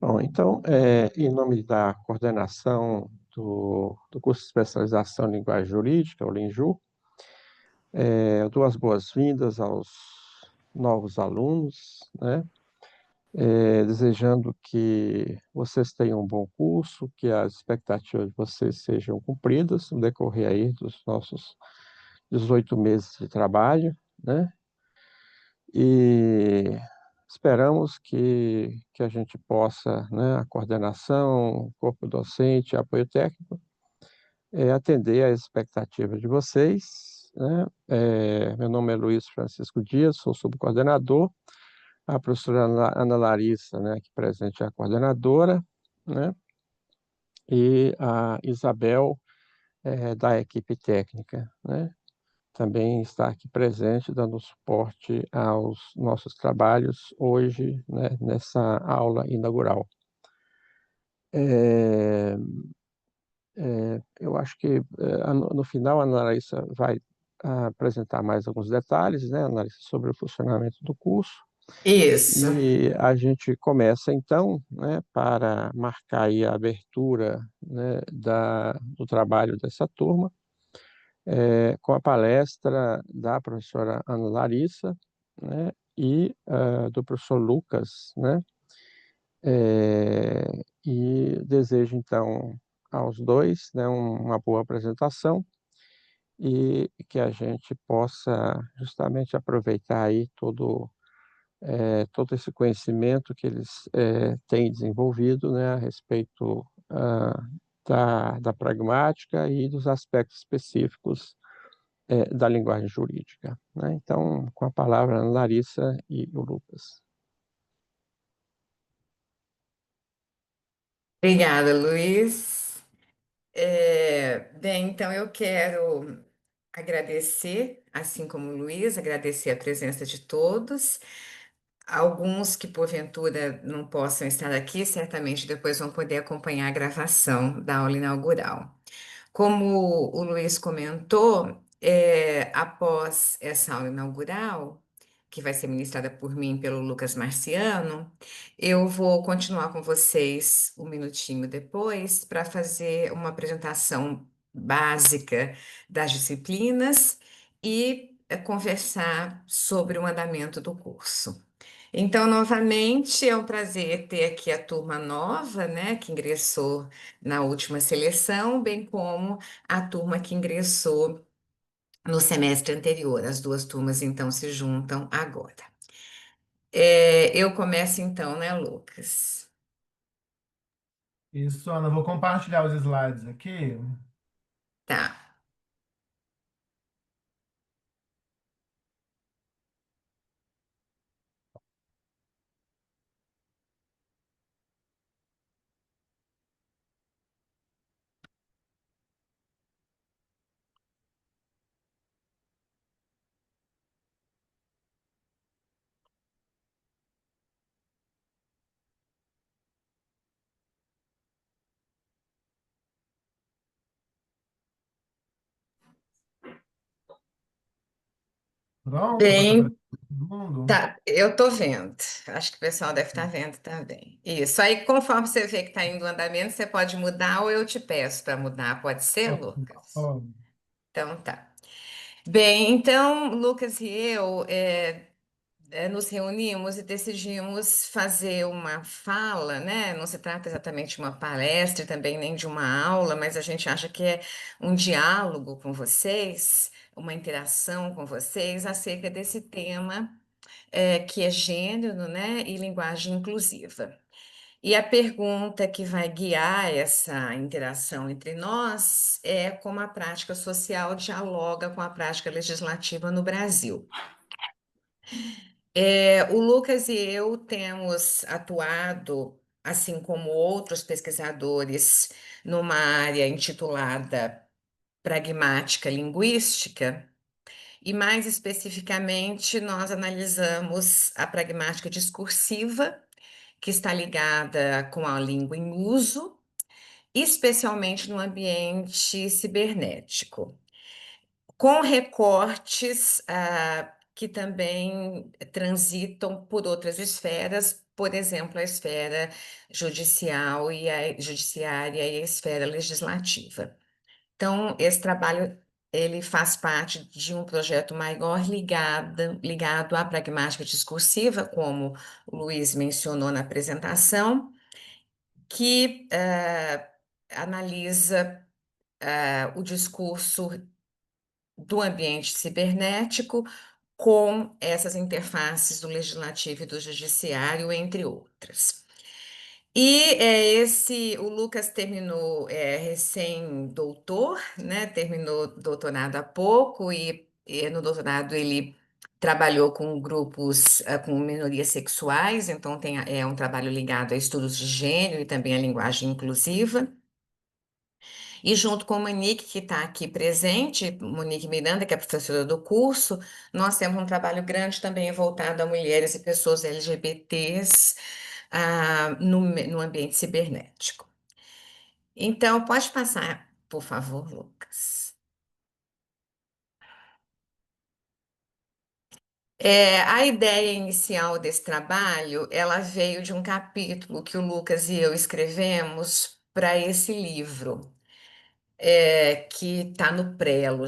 Bom, então, em nome da coordenação do curso de especialização em linguagem jurídica, o LINJU, eu dou as boas-vindas aos novos alunos, né? Desejando que vocês tenham um bom curso, que as expectativas de vocês sejam cumpridas no decorrer aí dos nossos 18 meses de trabalho, né? E esperamos que a gente possa, né, a coordenação, o corpo docente, apoio técnico, atender às expectativas de vocês, né? Meu nome é Luiz Francisco Dias, sou subcoordenador. A professora Ana Larissa, né, aqui presente, é a coordenadora, né? E a Isabel, da equipe técnica, né? Também está aqui presente, dando suporte aos nossos trabalhos hoje, né, nessa aula inaugural. Eu acho que no final a Ana Larissa vai apresentar mais alguns detalhes, né, Ana Larissa, sobre o funcionamento do curso, Isso. e a gente começa então, né, para marcar aí a abertura, né, do trabalho dessa turma, com a palestra da professora Ana Larissa, né, e do professor Lucas, né, e desejo, então, aos dois, né, uma boa apresentação e que a gente possa justamente aproveitar aí todo esse conhecimento que eles têm desenvolvido, né, a respeito da pragmática e dos aspectos específicos da linguagem jurídica, né? Então, com a palavra, a Larissa e o Lucas. Obrigada, Luiz. Bem, então eu quero agradecer, assim como o Luiz, agradecer a presença de todos. Alguns que porventura não possam estar aqui, certamente depois vão poder acompanhar a gravação da aula inaugural. Como o Luiz comentou, após essa aula inaugural, que vai ser ministrada por mim e pelo Lucas Marciano, eu vou continuar com vocês um minutinho depois para fazer uma apresentação básica das disciplinas e conversar sobre o andamento do curso. Então, novamente, é um prazer ter aqui a turma nova, né, que ingressou na última seleção, bem como a turma que ingressou no semestre anterior. As duas turmas, então, se juntam agora. Eu começo, então, né, Lucas? Isso, Ana, eu vou compartilhar os slides aqui. Tá. Pronto, dá para Bem, todo mundo? tá, eu tô vendo. Acho que o pessoal deve estar vendo também. Isso. Aí, conforme você vê que está indo o andamento, você pode mudar ou eu te peço para mudar. Pode ser, Ó, Lucas? ó, Então, tá. Bem, então, Lucas e eu nos reunimos e decidimos fazer uma fala, né? Não se trata exatamente de uma palestra, também nem de uma aula, mas a gente acha que é um diálogo com vocês, uma interação com vocês acerca desse tema, que é gênero, né? E linguagem inclusiva. E a pergunta que vai guiar essa interação entre nós é como a prática social dialoga com a prática legislativa no Brasil. O Lucas e eu temos atuado, assim como outros pesquisadores, numa área intitulada pragmática linguística, e mais especificamente, nós analisamos a pragmática discursiva, que está ligada com a língua em uso, especialmente no ambiente cibernético, com recortes que também transitam por outras esferas, por exemplo, a esfera judiciária e a esfera legislativa. Então, esse trabalho ele faz parte de um projeto maior ligado à pragmática discursiva, como o Luiz mencionou na apresentação, que analisa o discurso do ambiente cibernético com essas interfaces do legislativo e do judiciário, entre outras. E o Lucas terminou recém-doutor, né? Terminou doutorado há pouco e no doutorado ele trabalhou com grupos com minorias sexuais, então é um trabalho ligado a estudos de gênero e também a linguagem inclusiva. E junto com a Monique, que está aqui presente, Monique Miranda, que é professora do curso, nós temos um trabalho grande também voltado a mulheres e pessoas LGBTs no ambiente cibernético. Então, pode passar, por favor, Lucas. A ideia inicial desse trabalho, ela veio de um capítulo que o Lucas e eu escrevemos para esse livro. Que está no prelo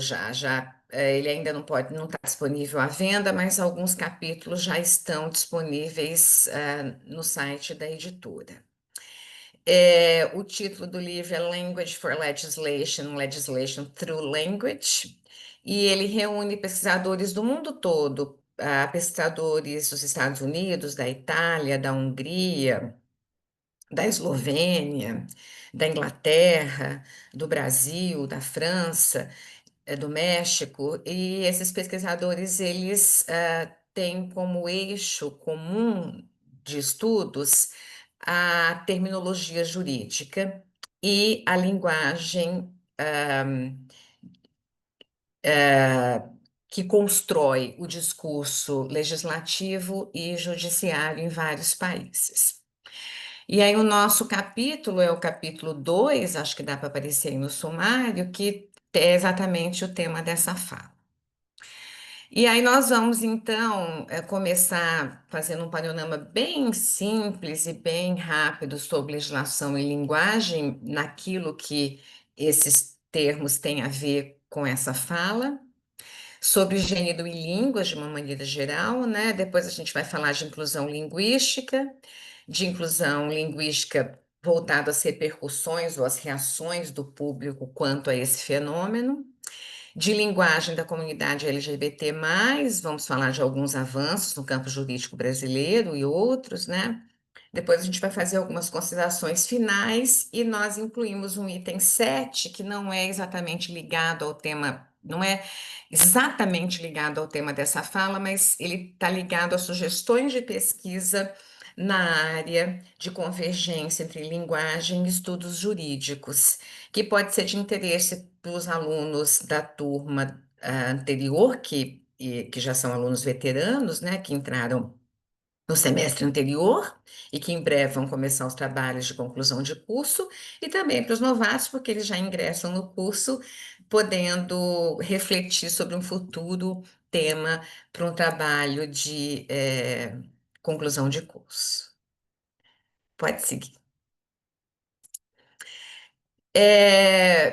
ele ainda não está disponível à venda, mas alguns capítulos já estão disponíveis no site da editora. O título do livro é Language for Legislation, Legislation Through Language, e ele reúne pesquisadores do mundo todo, pesquisadores dos Estados Unidos, da Itália, da Hungria, da Eslovênia, da Inglaterra, do Brasil, da França, do México, e esses pesquisadores eles têm como eixo comum de estudos a terminologia jurídica e a linguagem que constrói o discurso legislativo e judiciário em vários países. E aí o nosso capítulo é o capítulo 2, acho que dá para aparecer aí no sumário, que é exatamente o tema dessa fala. E aí nós vamos, então, começar fazendo um panorama bem simples e bem rápido sobre legislação e linguagem, naquilo que esses termos têm a ver com essa fala, sobre gênero e línguas de uma maneira geral, né? Depois a gente vai falar de inclusão linguística voltada às repercussões ou às reações do público quanto a esse fenômeno, de linguagem da comunidade LGBT+, vamos falar de alguns avanços no campo jurídico brasileiro e outros, né? Depois a gente vai fazer algumas considerações finais e nós incluímos um item 7 que não é exatamente ligado ao tema, não é exatamente ligado ao tema dessa fala, mas ele está ligado a sugestões de pesquisa na área de convergência entre linguagem e estudos jurídicos, que pode ser de interesse para os alunos da turma anterior, que já são alunos veteranos, né, que entraram no semestre anterior e que em breve vão começar os trabalhos de conclusão de curso, e também para os novatos, porque eles já ingressam no curso podendo refletir sobre um futuro tema para um trabalho de conclusão de curso. Pode seguir.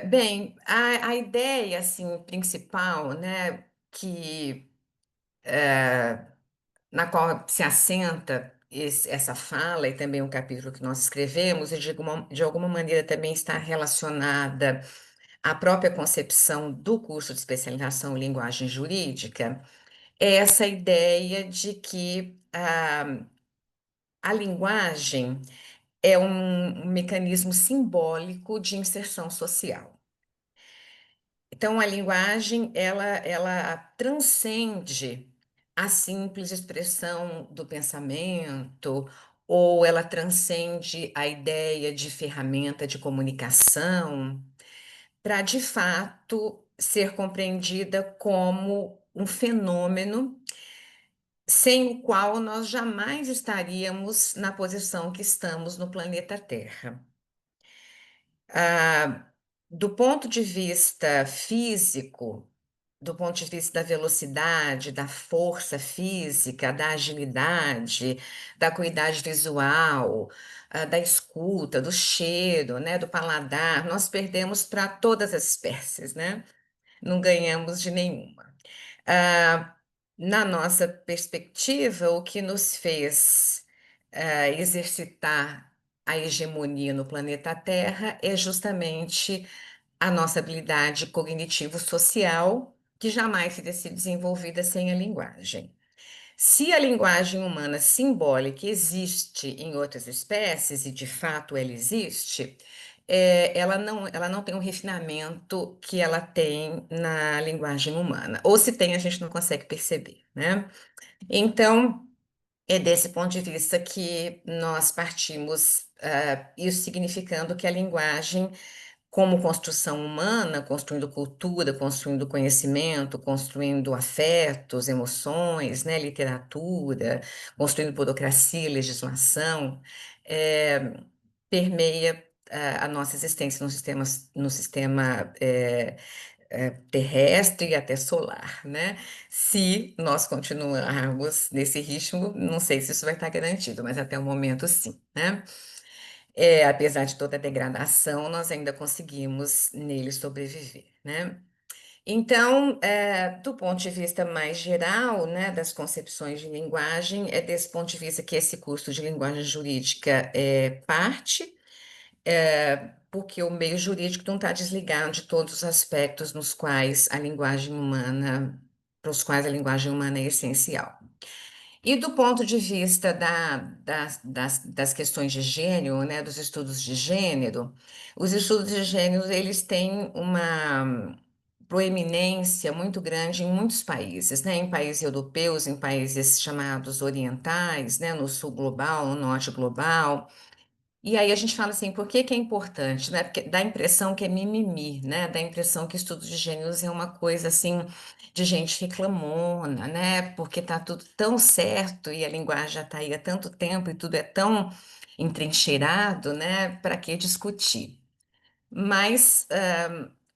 Bem, a ideia assim, principal, né, na qual se assenta essa fala e também o capítulo que nós escrevemos, e de alguma maneira também está relacionada à própria concepção do curso de especialização em linguagem jurídica, é essa ideia de que a linguagem é um mecanismo simbólico de inserção social. Então, a linguagem, ela transcende a simples expressão do pensamento, ou ela transcende a ideia de ferramenta de comunicação, para, de fato, ser compreendida como um fenômeno sem o qual nós jamais estaríamos na posição que estamos no planeta Terra. Do ponto de vista físico, do ponto de vista da velocidade, da força física, da agilidade, da acuidade visual, da escuta, do cheiro, né, do paladar, nós perdemos para todas as espécies, né? Não ganhamos de nenhuma. Ah, Na nossa perspectiva, o que nos fez exercitar a hegemonia no planeta Terra é justamente a nossa habilidade cognitivo-social, que jamais teria sido desenvolvida sem a linguagem. Se a linguagem humana simbólica existe em outras espécies, e de fato ela existe, ela não tem um refinamento que ela tem na linguagem humana. Ou se tem, a gente não consegue perceber, né? Então, é desse ponto de vista que nós partimos, isso significando que a linguagem como construção humana, construindo cultura, construindo conhecimento, construindo afetos, emoções, né, literatura, construindo burocracia, legislação, eh, permeia a nossa existência no sistema terrestre e até solar, né? Se nós continuarmos nesse ritmo, não sei se isso vai estar garantido, mas até o momento sim, né? Apesar de toda a degradação, nós ainda conseguimos nele sobreviver, né? Então, do ponto de vista mais geral, né, das concepções de linguagem, é desse ponto de vista que esse curso de linguagem jurídica parte, porque o meio jurídico não está desligado de todos os aspectos nos quais a linguagem humana, para os quais a linguagem humana é essencial. E do ponto de vista das questões de gênero, né, dos estudos de gênero, os estudos de gênero, eles têm uma proeminência muito grande em muitos países, né, em países europeus, em países chamados orientais, né, no sul global, no norte global. E aí a gente fala assim, por que que é importante, né? Porque dá a impressão que é mimimi, né? Dá a impressão que estudo de gêneros é uma coisa assim de gente reclamona, né? Porque tá tudo tão certo e a linguagem já está aí há tanto tempo e tudo é tão entrincheirado, né? Para que discutir? Mas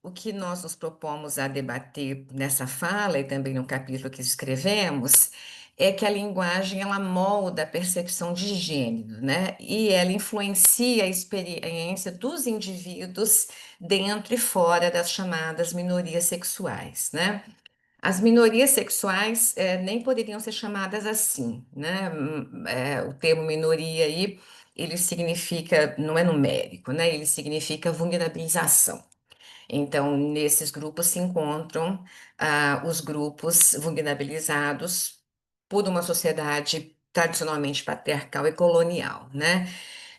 o que nós nos propomos a debater nessa fala e também no capítulo que escrevemos é que a linguagem ela molda a percepção de gênero, né? E ela influencia a experiência dos indivíduos dentro e fora das chamadas minorias sexuais, né? As minorias sexuais nem poderiam ser chamadas assim, né? O termo minoria aí, ele significa, não é numérico, né? Ele significa vulnerabilização. Então, nesses grupos se encontram os grupos vulnerabilizados por uma sociedade tradicionalmente patriarcal e colonial, né?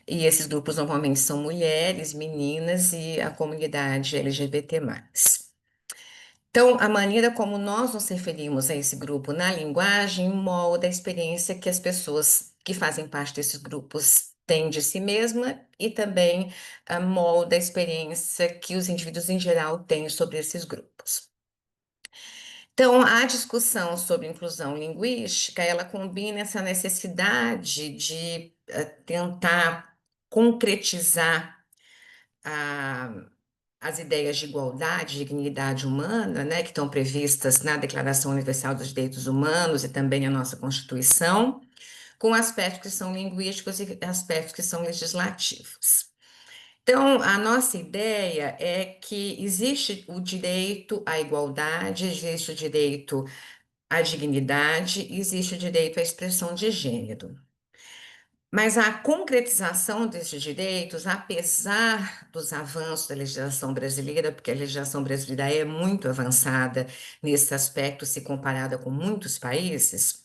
E esses grupos normalmente são mulheres, meninas e a comunidade LGBT+. Então, a maneira como nós nos referimos a esse grupo na linguagem molda a experiência que as pessoas que fazem parte desses grupos têm de si mesma e também molda a experiência que os indivíduos em geral têm sobre esses grupos. Então, a discussão sobre inclusão linguística, ela combina essa necessidade de tentar concretizar a as ideias de igualdade, dignidade humana, né, que estão previstas na Declaração Universal dos Direitos Humanos e também na nossa Constituição, com aspectos que são linguísticos e aspectos que são legislativos. Então, a nossa ideia é que existe o direito à igualdade, existe o direito à dignidade, existe o direito à expressão de gênero. Mas a concretização desses direitos, apesar dos avanços da legislação brasileira, porque a legislação brasileira é muito avançada nesse aspecto, se comparada com muitos países,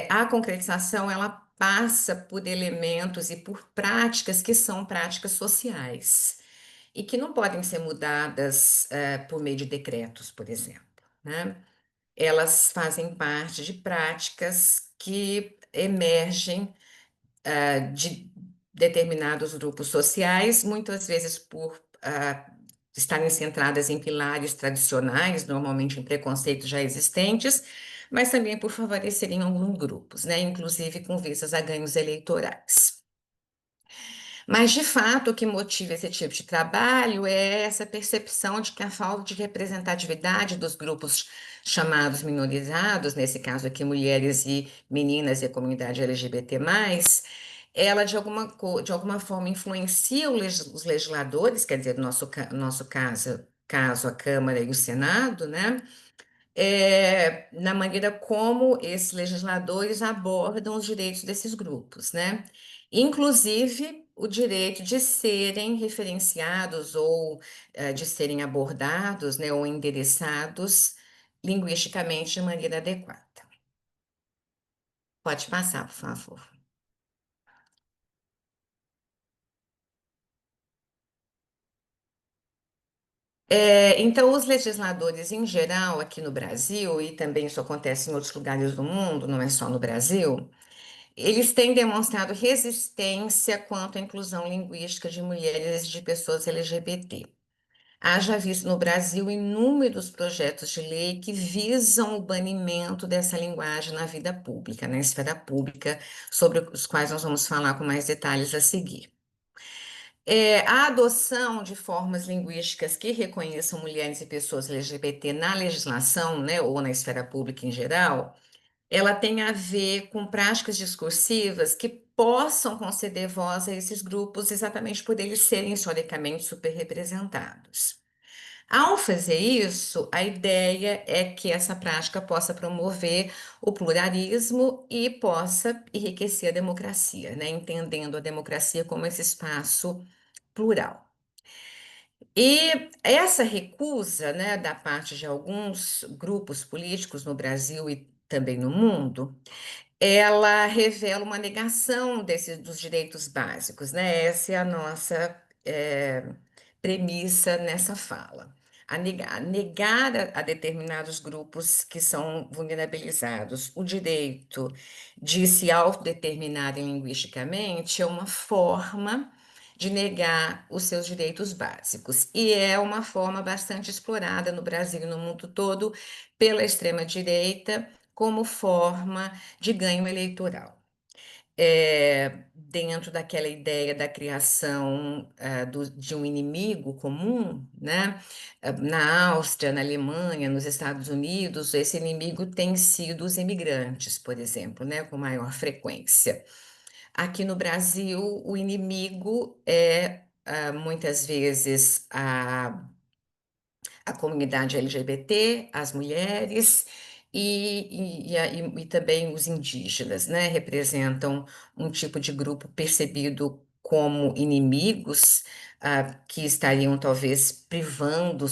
a concretização ela passa por elementos e por práticas que são práticas sociais e que não podem ser mudadas por meio de decretos, por exemplo, né? Elas fazem parte de práticas que emergem de determinados grupos sociais, muitas vezes por estarem centradas em pilares tradicionais, normalmente em preconceitos já existentes, mas também por favorecerem alguns grupos, né, inclusive com vistas a ganhos eleitorais. Mas, de fato, o que motiva esse tipo de trabalho é essa percepção de que a falta de representatividade dos grupos chamados minorizados, nesse caso aqui mulheres e meninas e a comunidade LGBT+, ela de alguma forma influencia os legisladores, quer dizer, no nosso caso, a Câmara e o Senado, né? Na maneira como esses legisladores abordam os direitos desses grupos, né? Inclusive o direito de serem referenciados ou de serem abordados, né, ou endereçados linguisticamente de maneira adequada. Pode passar, por favor. Então, os legisladores em geral aqui no Brasil, e também isso acontece em outros lugares do mundo, não é só no Brasil, eles têm demonstrado resistência quanto à inclusão linguística de mulheres e de pessoas LGBT. Haja visto no Brasil inúmeros projetos de lei que visam o banimento dessa linguagem na vida pública, na esfera pública, sobre os quais nós vamos falar com mais detalhes a seguir. A adoção de formas linguísticas que reconheçam mulheres e pessoas LGBT na legislação, né, ou na esfera pública em geral, ela tem a ver com práticas discursivas que possam conceder voz a esses grupos exatamente por eles serem historicamente superrepresentados. Ao fazer isso, a ideia é que essa prática possa promover o pluralismo e possa enriquecer a democracia, né? Entendendo a democracia como esse espaço plural. E essa recusa, né, da parte de alguns grupos políticos no Brasil e também no mundo, ela revela uma negação dos direitos básicos, né? Essa é a nossa premissa nessa fala. Negar a determinados grupos que são vulnerabilizados o direito de se autodeterminarem linguisticamente é uma forma de negar os seus direitos básicos. E é uma forma bastante explorada no Brasil e no mundo todo pela extrema-direita como forma de ganho eleitoral. Dentro daquela ideia da criação de um inimigo comum, né? Na Áustria, na Alemanha, nos Estados Unidos, esse inimigo tem sido os imigrantes, por exemplo, né? Com maior frequência. Aqui no Brasil, o inimigo é muitas vezes a comunidade LGBT, as mulheres e também os indígenas, né? Representam um tipo de grupo percebido como inimigos, que estariam talvez privando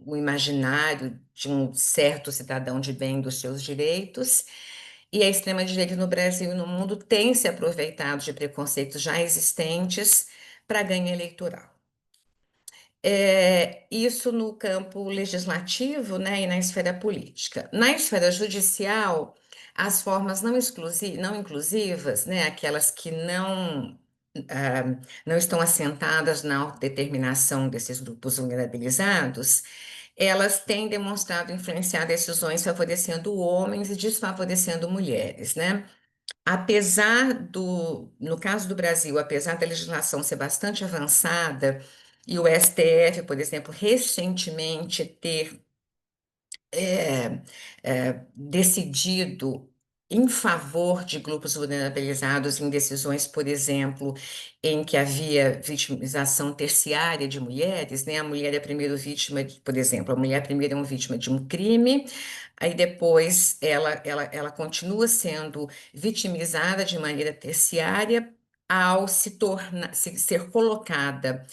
o imaginário de um certo cidadão de bem dos seus direitos. E a extrema-direita no Brasil e no mundo tem se aproveitado de preconceitos já existentes para ganho eleitoral. Isso no campo legislativo, né, e na esfera política. Na esfera judicial, as formas não inclusivas, né, aquelas que não estão assentadas na autodeterminação desses grupos vulnerabilizados, elas têm demonstrado influenciar decisões favorecendo homens e desfavorecendo mulheres, né? No caso do Brasil, apesar da legislação ser bastante avançada, e o STF, por exemplo, recentemente ter decidido em favor de grupos vulnerabilizados em decisões, por exemplo, em que havia vitimização terciária de mulheres, né? A mulher é primeiro vítima, por exemplo, a mulher primeiro é uma vítima de um crime, aí depois ela continua sendo vitimizada de maneira terciária ao ser colocada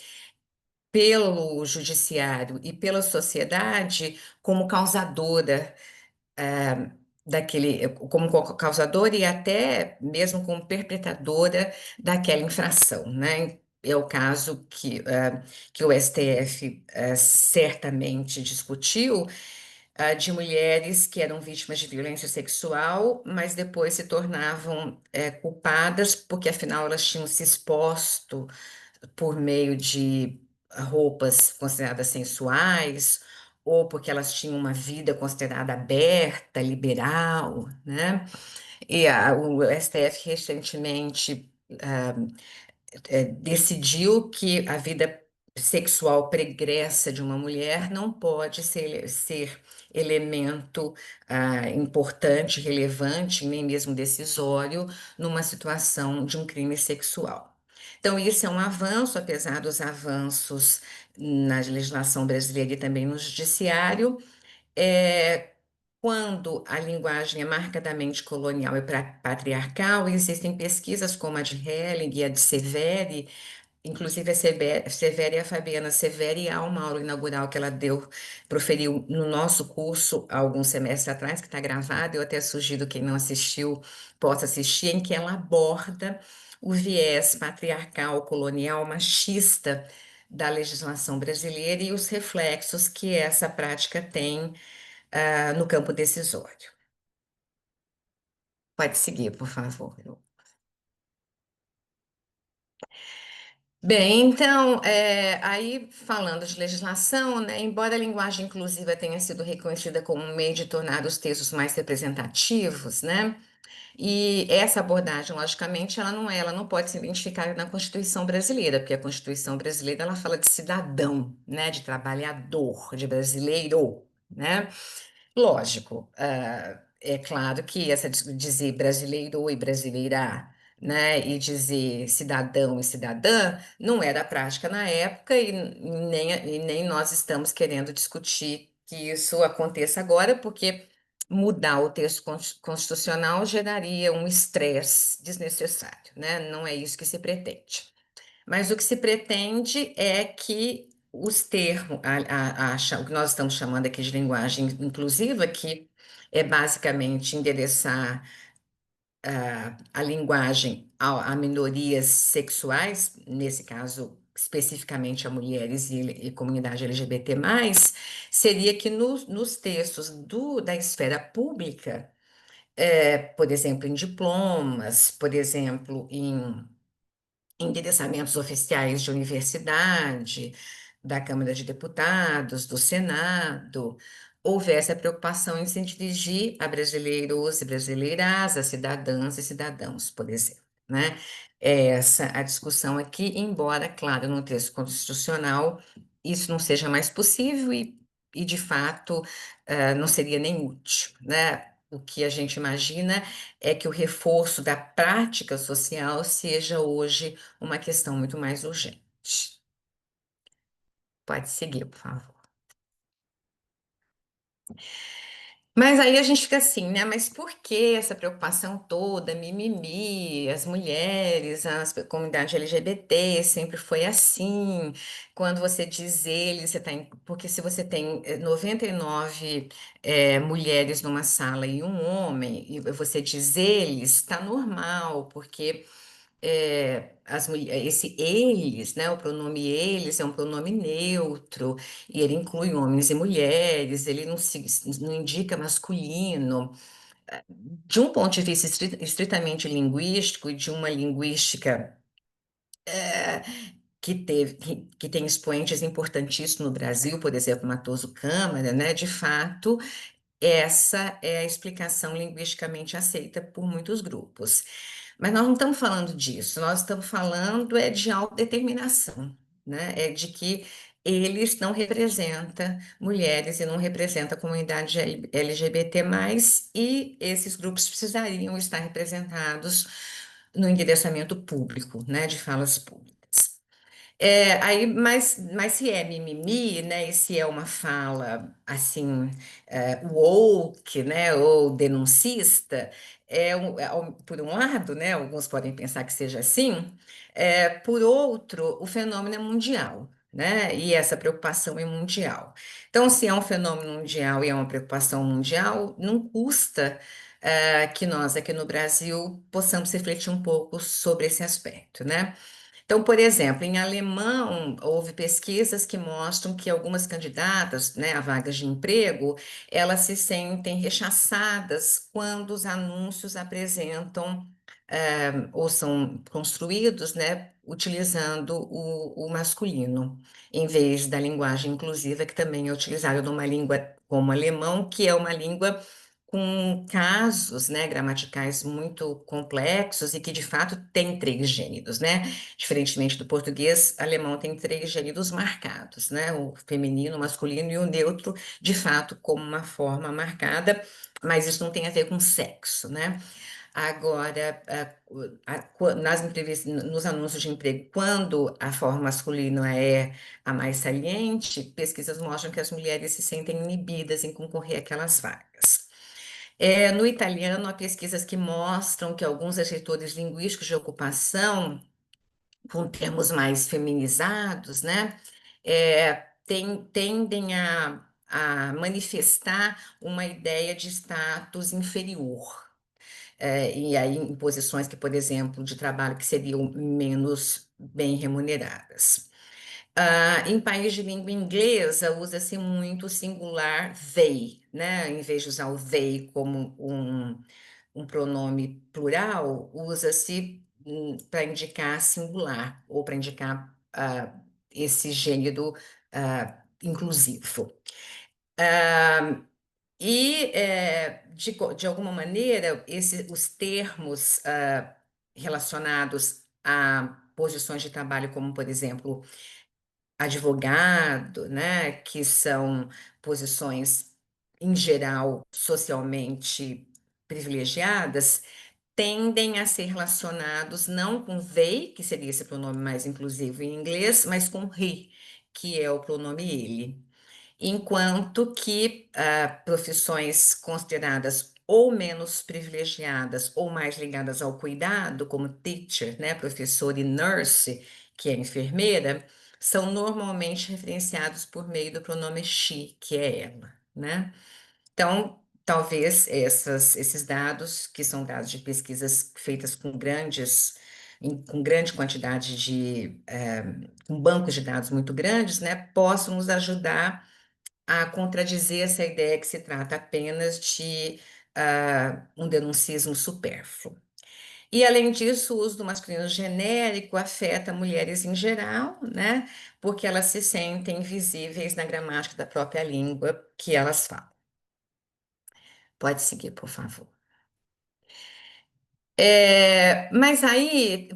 pelo judiciário e pela sociedade como causadora como causadora e até mesmo como perpetradora daquela infração, né? É o caso que o STF certamente discutiu, de mulheres que eram vítimas de violência sexual, mas depois se tornavam culpadas porque afinal elas tinham se exposto por meio de roupas consideradas sensuais, ou porque elas tinham uma vida considerada aberta, liberal, né? O STF recentemente decidiu que a vida sexual pregressa de uma mulher não pode ser elemento importante, relevante, nem mesmo decisório numa situação de um crime sexual. Então, isso é um avanço, apesar dos avanços na legislação brasileira e também no judiciário. É, quando a linguagem é marcadamente colonial e patriarcal, existem pesquisas como a de Helling e a de Severi. Inclusive, a Fabiana Severi, há uma aula inaugural que ela proferiu no nosso curso há alguns semestres atrás, que está gravada, eu até sugiro quem não assistiu possa assistir, em que ela aborda o viés patriarcal, colonial, machista da legislação brasileira e os reflexos que essa prática tem no campo decisório. Pode seguir, por favor. Bem, então, aí falando de legislação, né, embora a linguagem inclusiva tenha sido reconhecida como um meio de tornar os textos mais representativos, né, e essa abordagem, logicamente, ela não pode ser identificada na Constituição brasileira, porque a Constituição brasileira ela fala de cidadão, né, de trabalhador, de brasileiro, né? Lógico, é claro que dizer brasileiro e brasileira, né, e dizer cidadão e cidadã não era prática na época e nem nós estamos querendo discutir que isso aconteça agora, porque mudar o texto constitucional geraria um estresse desnecessário, né? Não é isso que se pretende. Mas o que se pretende é que os termos, o que nós estamos chamando aqui de linguagem inclusiva, que é basicamente endereçar a linguagem a minorias sexuais, nesse caso especificamente a mulheres e comunidade LGBT+, seria que nos textos da esfera pública, por exemplo, em diplomas, por exemplo, em endereçamentos oficiais de universidade, da Câmara de Deputados, do Senado, houvesse a preocupação em se dirigir a brasileiros e brasileiras, a cidadãs e cidadãos, por exemplo, né? É essa a discussão aqui, embora, claro, no texto constitucional isso não seja mais possível e de fato, não seria nem útil, né? O que a gente imagina é que o reforço da prática social seja hoje uma questão muito mais urgente. Pode seguir, por favor. Mas aí a gente fica assim, né? Mas por que essa preocupação toda, mimimi, as mulheres, a comunidade LGBT sempre foi assim? Quando você diz ele, você porque se você tem 99 mulheres numa sala e um homem, e você diz eles, está normal, porque esse eles, né, o pronome eles é um pronome neutro e ele inclui homens e mulheres, ele não indica masculino. De um ponto de vista estritamente linguístico e de uma linguística que tem expoentes importantíssimos no Brasil, por exemplo, Matoso Câmara, né, de fato, essa é a explicação linguisticamente aceita por muitos grupos. Mas nós não estamos falando disso, nós estamos falando de autodeterminação, né? É de que eles não representam mulheres e não representam a comunidade LGBT+, e esses grupos precisariam estar representados no endereçamento público, né, de falas públicas. Aí, mas se é mimimi, né, e se é uma fala assim, woke, né, ou denuncista, por um lado, né, alguns podem pensar que seja assim, por outro, o fenômeno é mundial, né, e essa preocupação é mundial. Então, se é um fenômeno mundial e é uma preocupação mundial, não custa que nós aqui no Brasil possamos refletir um pouco sobre esse aspecto, né? Então, por exemplo, em alemão, houve pesquisas que mostram que algumas candidatas, né, a vagas de emprego, elas se sentem rechaçadas quando os anúncios apresentam, ou são construídos, né, utilizando o masculino, em vez da linguagem inclusiva, que também é utilizada numa língua como alemão, que é uma língua com casos, né, gramaticais muito complexos e que, de fato, tem três gêneros, né? Diferentemente do português, alemão tem três gêneros marcados, né? O feminino, o masculino e o neutro, de fato, como uma forma marcada, mas isso não tem a ver com sexo, né? Agora, nas entrevistas, nos anúncios de emprego, quando a forma masculina é a mais saliente, pesquisas mostram que as mulheres se sentem inibidas em concorrer àquelas vagas. No italiano, há pesquisas que mostram que alguns agitadores linguísticos de ocupação, com termos mais feminizados, né, tendem a manifestar uma ideia de status inferior. E aí em posições que, por exemplo, de trabalho que seriam menos bem remuneradas. Em país de língua inglesa, usa-se muito o singular they, né? Em vez de usar o they como um pronome plural, usa-se para indicar singular ou para indicar esse gênero inclusivo. De alguma maneira, os termos relacionados a posições de trabalho, como, por exemplo, advogado, né, que são posições, em geral, socialmente privilegiadas, tendem a ser relacionados não com they, que seria esse pronome mais inclusivo em inglês, mas com he, que é o pronome ele. Enquanto que profissões consideradas ou menos privilegiadas ou mais ligadas ao cuidado, como teacher, né, professor e nurse, que é enfermeira, são normalmente referenciados por meio do pronome she, que é ela, né? Então, talvez esses dados, que são dados de pesquisas feitas com grande quantidade com bancos de dados muito grandes, né, possam nos ajudar a contradizer essa ideia que se trata apenas de um denuncismo supérfluo. E, além disso, o uso do masculino genérico afeta mulheres em geral, né? Porque elas se sentem visíveis na gramática da própria língua que elas falam. Pode seguir, por favor. Mas aí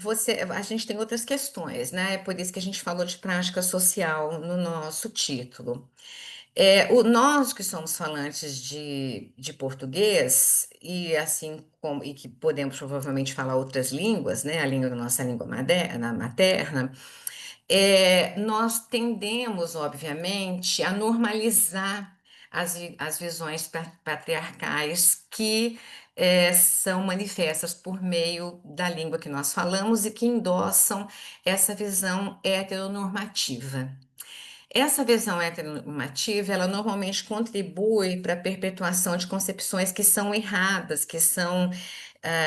a gente tem outras questões, né? É por isso que a gente falou de prática social no nosso título. Nós que somos falantes de português e assim como e que podemos provavelmente falar outras línguas, né, a língua da nossa língua materna, nós tendemos, obviamente, a normalizar as visões patriarcais que são manifestas por meio da língua que nós falamos e que endossam essa visão heteronormativa. Essa visão heteronormativa, ela normalmente contribui para a perpetuação de concepções que são erradas, que são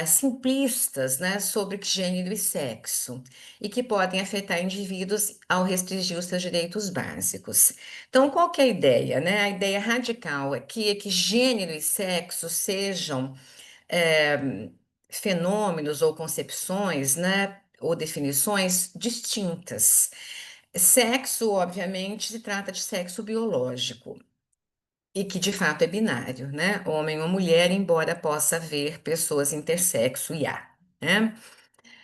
simplistas, né, sobre gênero e sexo, e que podem afetar indivíduos ao restringir os seus direitos básicos. Então, qual que é a ideia, né? A ideia radical aqui é que gênero e sexo sejam eh, fenômenos ou concepções, né, ou definições distintas. Sexo, obviamente, se trata de sexo biológico e que de fato é binário, né? Homem ou mulher, embora possa haver pessoas intersexo e há, né?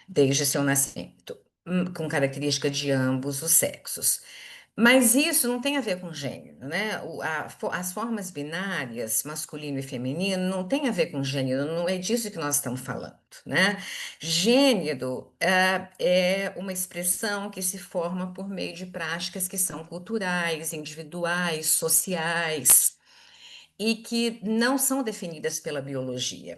Desde seu nascimento, com característica de ambos os sexos. Mas isso não tem a ver com gênero, né? As formas binárias, masculino e feminino, não tem a ver com gênero, não é disso que nós estamos falando, né? Gênero é uma expressão que se forma por meio de práticas que são culturais, individuais, sociais e que não são definidas pela biologia.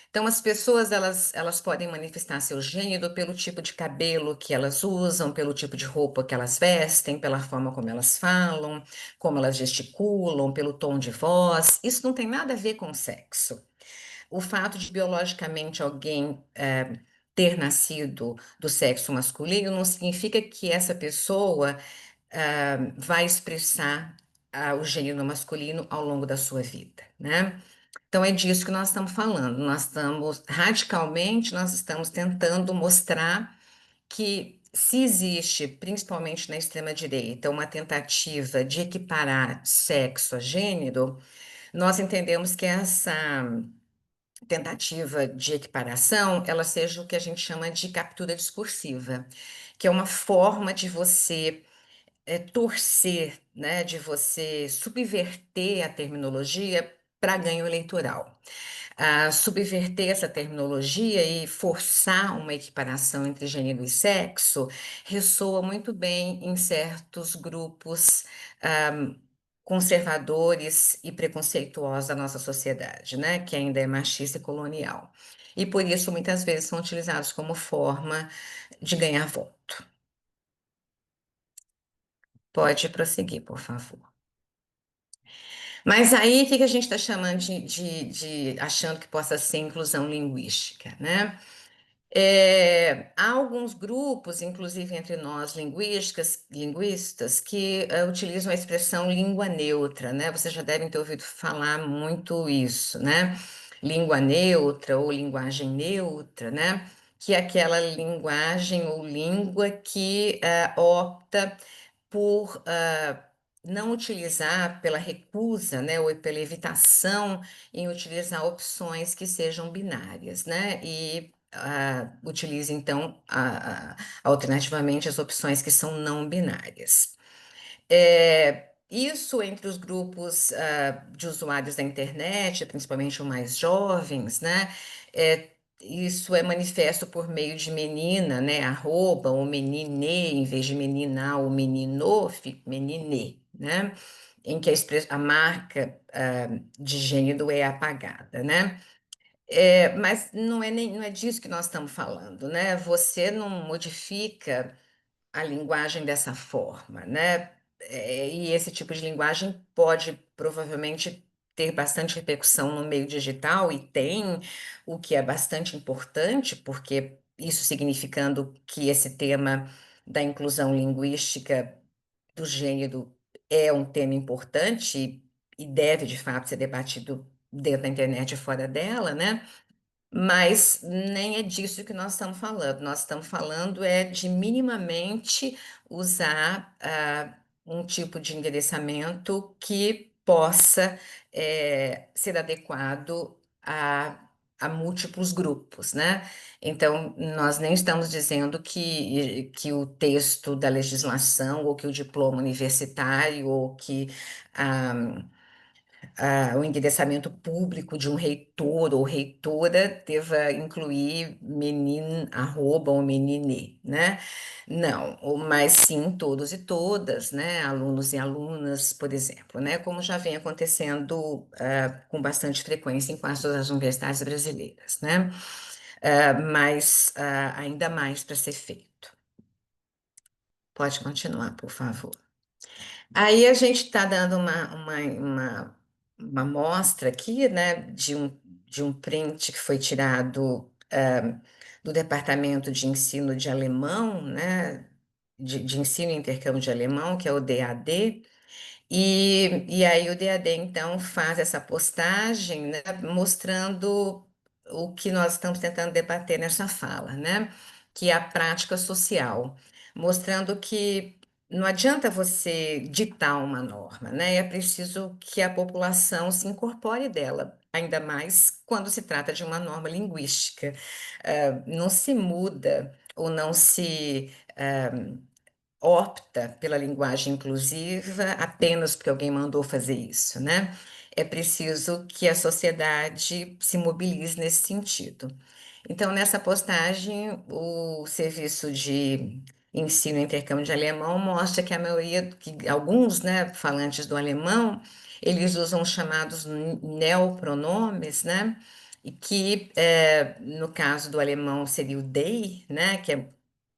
Então, as pessoas elas podem manifestar seu gênero pelo tipo de cabelo que elas usam, pelo tipo de roupa que elas vestem, pela forma como elas falam, como elas gesticulam, pelo tom de voz. Isso não tem nada a ver com sexo. O fato de biologicamente alguém ter nascido do sexo masculino não significa que essa pessoa vai expressar o gênero masculino ao longo da sua vida, né? Então é disso que nós estamos falando. Nós estamos tentando mostrar que se existe, principalmente na extrema-direita, uma tentativa de equiparar sexo a gênero, nós entendemos que essa tentativa de equiparação, ela seja o que a gente chama de captura discursiva, que é uma forma de você torcer, né, de você subverter a terminologia para ganho eleitoral. Subverter essa terminologia e forçar uma equiparação entre gênero e sexo ressoa muito bem em certos grupos ah, conservadores e preconceituosos da nossa sociedade, né, que ainda é machista e colonial. E por isso, muitas vezes, são utilizados como forma de ganhar voto. Pode prosseguir, por favor. Mas aí, o que que a gente está chamando achando que possa ser inclusão linguística, né? Há alguns grupos, inclusive entre nós linguistas, que utilizam a expressão língua neutra, né? Vocês já devem ter ouvido falar muito isso, né? Língua neutra ou linguagem neutra, né? Que é aquela linguagem ou língua que opta por não utilizar pela recusa, né, ou pela evitação em utilizar opções que sejam binárias, né, e utilize então alternativamente as opções que são não binárias. Isso entre os grupos de usuários da internet, principalmente os mais jovens, né? é, isso é manifesto por meio de menina, né? Arroba ou meninê, em vez de menina ou menino, fica meninê, né? Em que a marca de gênero é apagada, né? Mas não é disso que nós estamos falando, né? Você não modifica a linguagem dessa forma, né? E esse tipo de linguagem pode provavelmente ter bastante repercussão no meio digital e tem, o que é bastante importante, porque isso significando que esse tema da inclusão linguística do gênero é um tema importante e deve, de fato, ser debatido dentro da internet e fora dela, né? Mas nem é disso que nós estamos falando. Nós estamos falando de minimamente usar um tipo de endereçamento que possa ser adequado a múltiplos grupos, né? Então, nós nem estamos dizendo que o texto da legislação, ou que o diploma universitário, ou que ah, o endereçamento público de um reitor ou reitora deva incluir menino, arroba ou meninê, né? Não, mas sim todos e todas, né? Alunos e alunas, por exemplo, né? Como já vem acontecendo com bastante frequência em quase todas as universidades brasileiras, né? Mas ainda mais para ser feito. Pode continuar, por favor. Aí a gente está dando uma amostra aqui, né, de um print que foi tirado do Departamento de Ensino de Alemão, né, de Ensino e Intercâmbio de Alemão, que é o DAD, e aí o DAD, então, faz essa postagem, né, mostrando o que nós estamos tentando debater nessa fala, né, que é a prática social, mostrando que não adianta você ditar uma norma, né, é preciso que a população se incorpore dela, ainda mais quando se trata de uma norma linguística. Não se muda ou não se opta pela linguagem inclusiva apenas porque alguém mandou fazer isso, né? É preciso que a sociedade se mobilize nesse sentido. Então, nessa postagem, o serviço de ensino e intercâmbio de alemão mostra que a maioria, que alguns, né, falantes do alemão, eles usam os chamados neopronomes, né? E que, no caso do alemão, seria o they, né?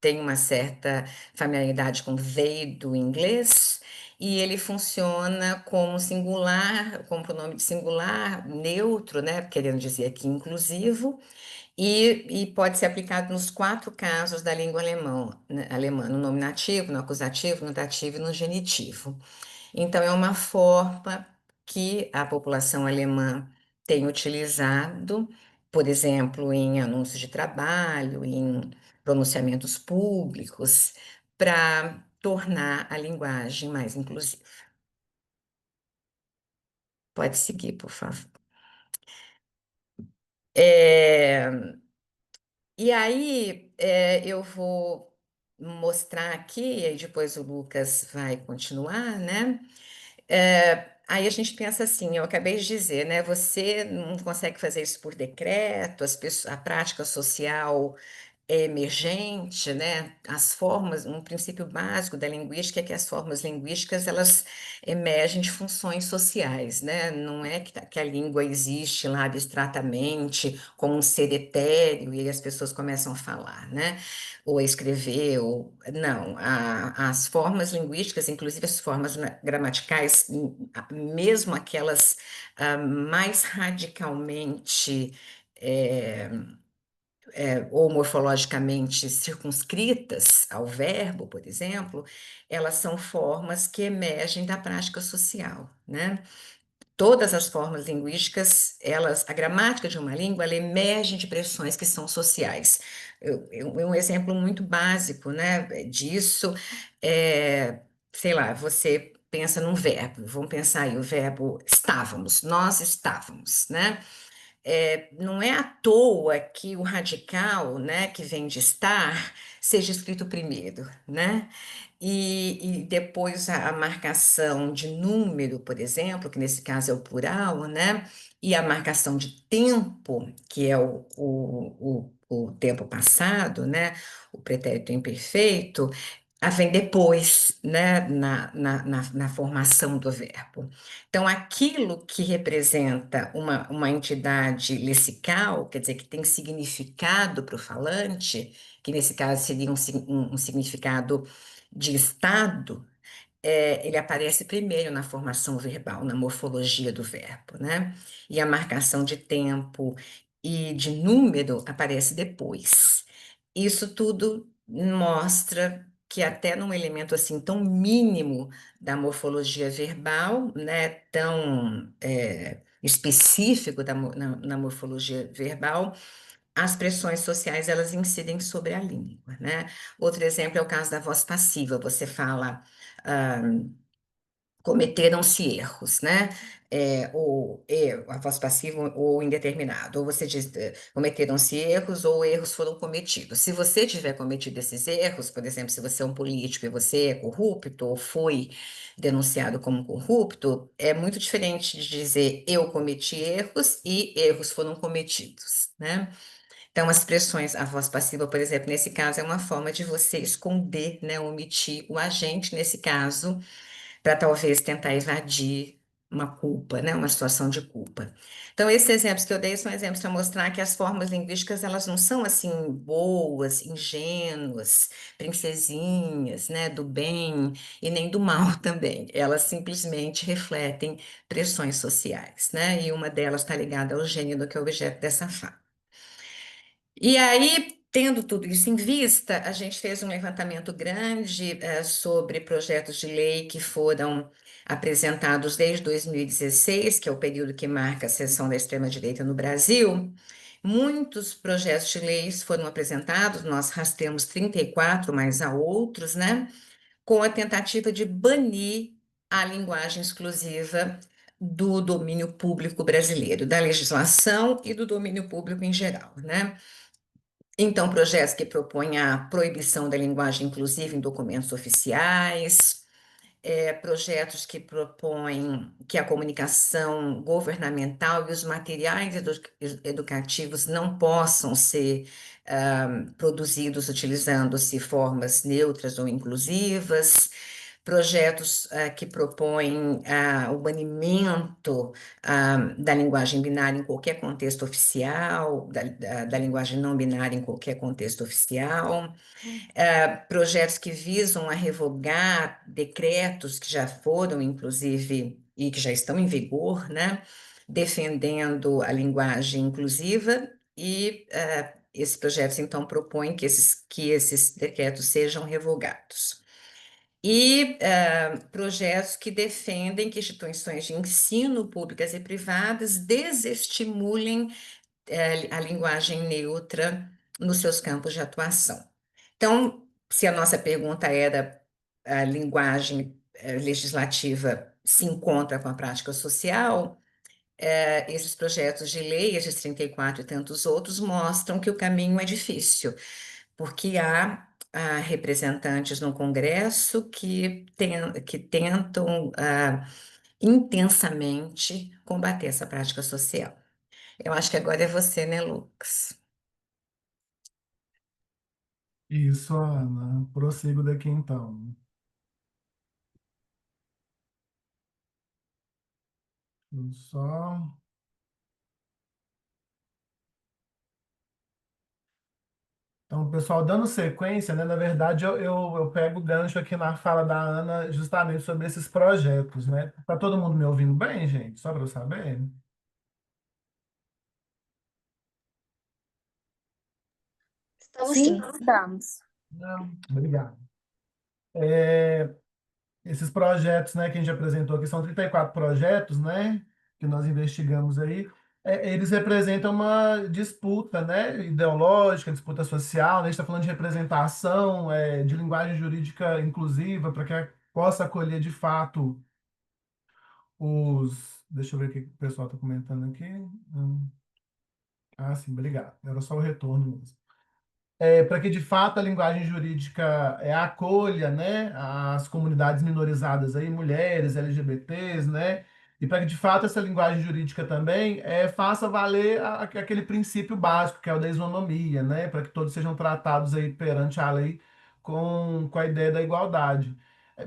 Tem uma certa familiaridade com they do inglês, e ele funciona como singular, como pronome de singular, neutro, né? Querendo dizer aqui inclusivo, e pode ser aplicado nos quatro casos da língua alemã, no nominativo, no acusativo, no dativo e no genitivo. Então, é uma forma que a população alemã tem utilizado, por exemplo, em anúncios de trabalho, em pronunciamentos públicos, para tornar a linguagem mais inclusiva. Pode seguir, por favor. É, e aí, eu vou mostrar aqui, e aí depois o Lucas vai continuar, né? Aí a gente pensa assim, eu acabei de dizer, né? Você não consegue fazer isso por decreto, a prática social é emergente, né? As formas, um princípio básico da linguística é que as formas linguísticas elas emergem de funções sociais, né? Não é que a língua existe lá abstratamente como um ser etéreo e aí as pessoas começam a falar, né? Ou a escrever, ou não. As formas linguísticas, inclusive as formas gramaticais, mesmo aquelas mais radicalmente eh, ou morfologicamente circunscritas ao verbo, por exemplo, elas são formas que emergem da prática social, né? Todas as formas linguísticas, a gramática de uma língua, ela emerge de pressões que são sociais. Um exemplo muito básico, né, disso é, sei lá, você pensa num verbo, vamos pensar aí, o verbo estávamos, nós estávamos, né? Não é à toa que o radical, né, que vem de estar, seja escrito primeiro, né? E depois a marcação de número, por exemplo, que nesse caso é o plural, né? E a marcação de tempo, que é o tempo passado, né? O pretérito imperfeito, vem depois, né? Na formação do verbo. Então, aquilo que representa uma entidade lessical, quer dizer, que tem significado para o falante, que nesse caso seria um significado de estado, ele aparece primeiro na formação verbal, na morfologia do verbo, né? E a marcação de tempo e de número aparece depois. Isso tudo mostra que até num elemento assim tão mínimo da morfologia verbal, né, tão específico na morfologia verbal, as pressões sociais elas incidem sobre a língua, né? Outro exemplo é o caso da voz passiva. Você fala ah, cometeram-se erros, né? A voz passiva ou indeterminado. Ou você diz cometeram-se erros ou erros foram cometidos. Se você tiver cometido esses erros, por exemplo, se você é um político e você é corrupto ou foi denunciado como corrupto, é muito diferente de dizer eu cometi erros e erros foram cometidos, né? Então, as expressões, a voz passiva, por exemplo, nesse caso, é uma forma de você esconder, né, omitir o agente, nesse caso, para talvez tentar evadir uma culpa, né, uma situação de culpa. Então, esses exemplos que eu dei são exemplos para mostrar que as formas linguísticas, elas não são assim boas, ingênuas, princesinhas, né, do bem e nem do mal também. Elas simplesmente refletem pressões sociais, né, e uma delas está ligada ao gênero que é o objeto dessa fala. E aí, tendo tudo isso em vista, a gente fez um levantamento grande sobre projetos de lei que foram apresentados desde 2016, que é o período que marca a ascensão da extrema-direita no Brasil. Muitos projetos de leis foram apresentados, nós rastreamos 34, mas há outros, né? Com a tentativa de banir a linguagem exclusiva do domínio público brasileiro, da legislação e do domínio público em geral, né? Então, projetos que propõem a proibição da linguagem inclusiva em documentos oficiais, projetos que propõem que a comunicação governamental e os materiais educativos não possam ser produzidos utilizando-se formas neutras ou inclusivas, projetos que propõem o banimento da linguagem binária em qualquer contexto oficial, da linguagem não binária em qualquer contexto oficial, projetos que visam a revogar decretos que já foram, inclusive, e que já estão em vigor, né, defendendo a linguagem inclusiva, e esses projetos, então, propõem que esses decretos sejam revogados. E projetos que defendem que instituições de ensino públicas e privadas desestimulem a linguagem neutra nos seus campos de atuação. Então, se a nossa pergunta era a linguagem legislativa se encontra com a prática social, esses projetos de lei, esses 34 e tantos outros, mostram que o caminho é difícil, porque há representantes no Congresso que tentam intensamente combater essa prática social. Eu acho que agora é você, né, Lucas? Isso, Ana. Prossigo daqui então. Eu só. Então, pessoal, dando sequência, né? Na verdade, eu pego o gancho aqui na fala da Ana justamente sobre esses projetos, né? Tá todo mundo me ouvindo bem, gente? Só para eu saber? Estamos sim, Sim, estamos. Não, obrigado. É, esses projetos, né, que a gente apresentou aqui, são 34 projetos, né, que nós investigamos aí. Eles representam uma disputa, né, ideológica, disputa social, né, a gente está falando de representação, de linguagem jurídica inclusiva, para que possa acolher de fato os. Deixa eu ver o que o pessoal está comentando aqui. Ah, sim, obrigado. Era só o retorno mesmo. Para que de fato a linguagem jurídica acolha, né, as comunidades minorizadas aí, mulheres, LGBTs, né, e para que de fato essa linguagem jurídica também faça valer aquele princípio básico que é o da isonomia, né, para que todos sejam tratados aí perante a lei com a ideia da igualdade.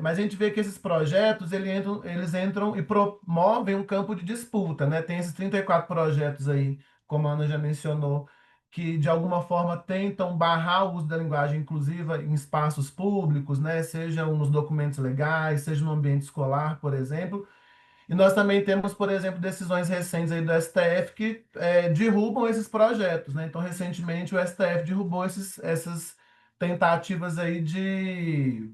Mas a gente vê que esses projetos eles entram e promovem um campo de disputa, né? Tem esses 34 projetos aí, como a Ana já mencionou, que de alguma forma tentam barrar o uso da linguagem inclusiva em espaços públicos, né? Seja nos documentos legais, seja no ambiente escolar, por exemplo. E nós também temos, por exemplo, decisões recentes aí do STF que derrubam esses projetos, né? Então, recentemente, o STF derrubou essas tentativas aí de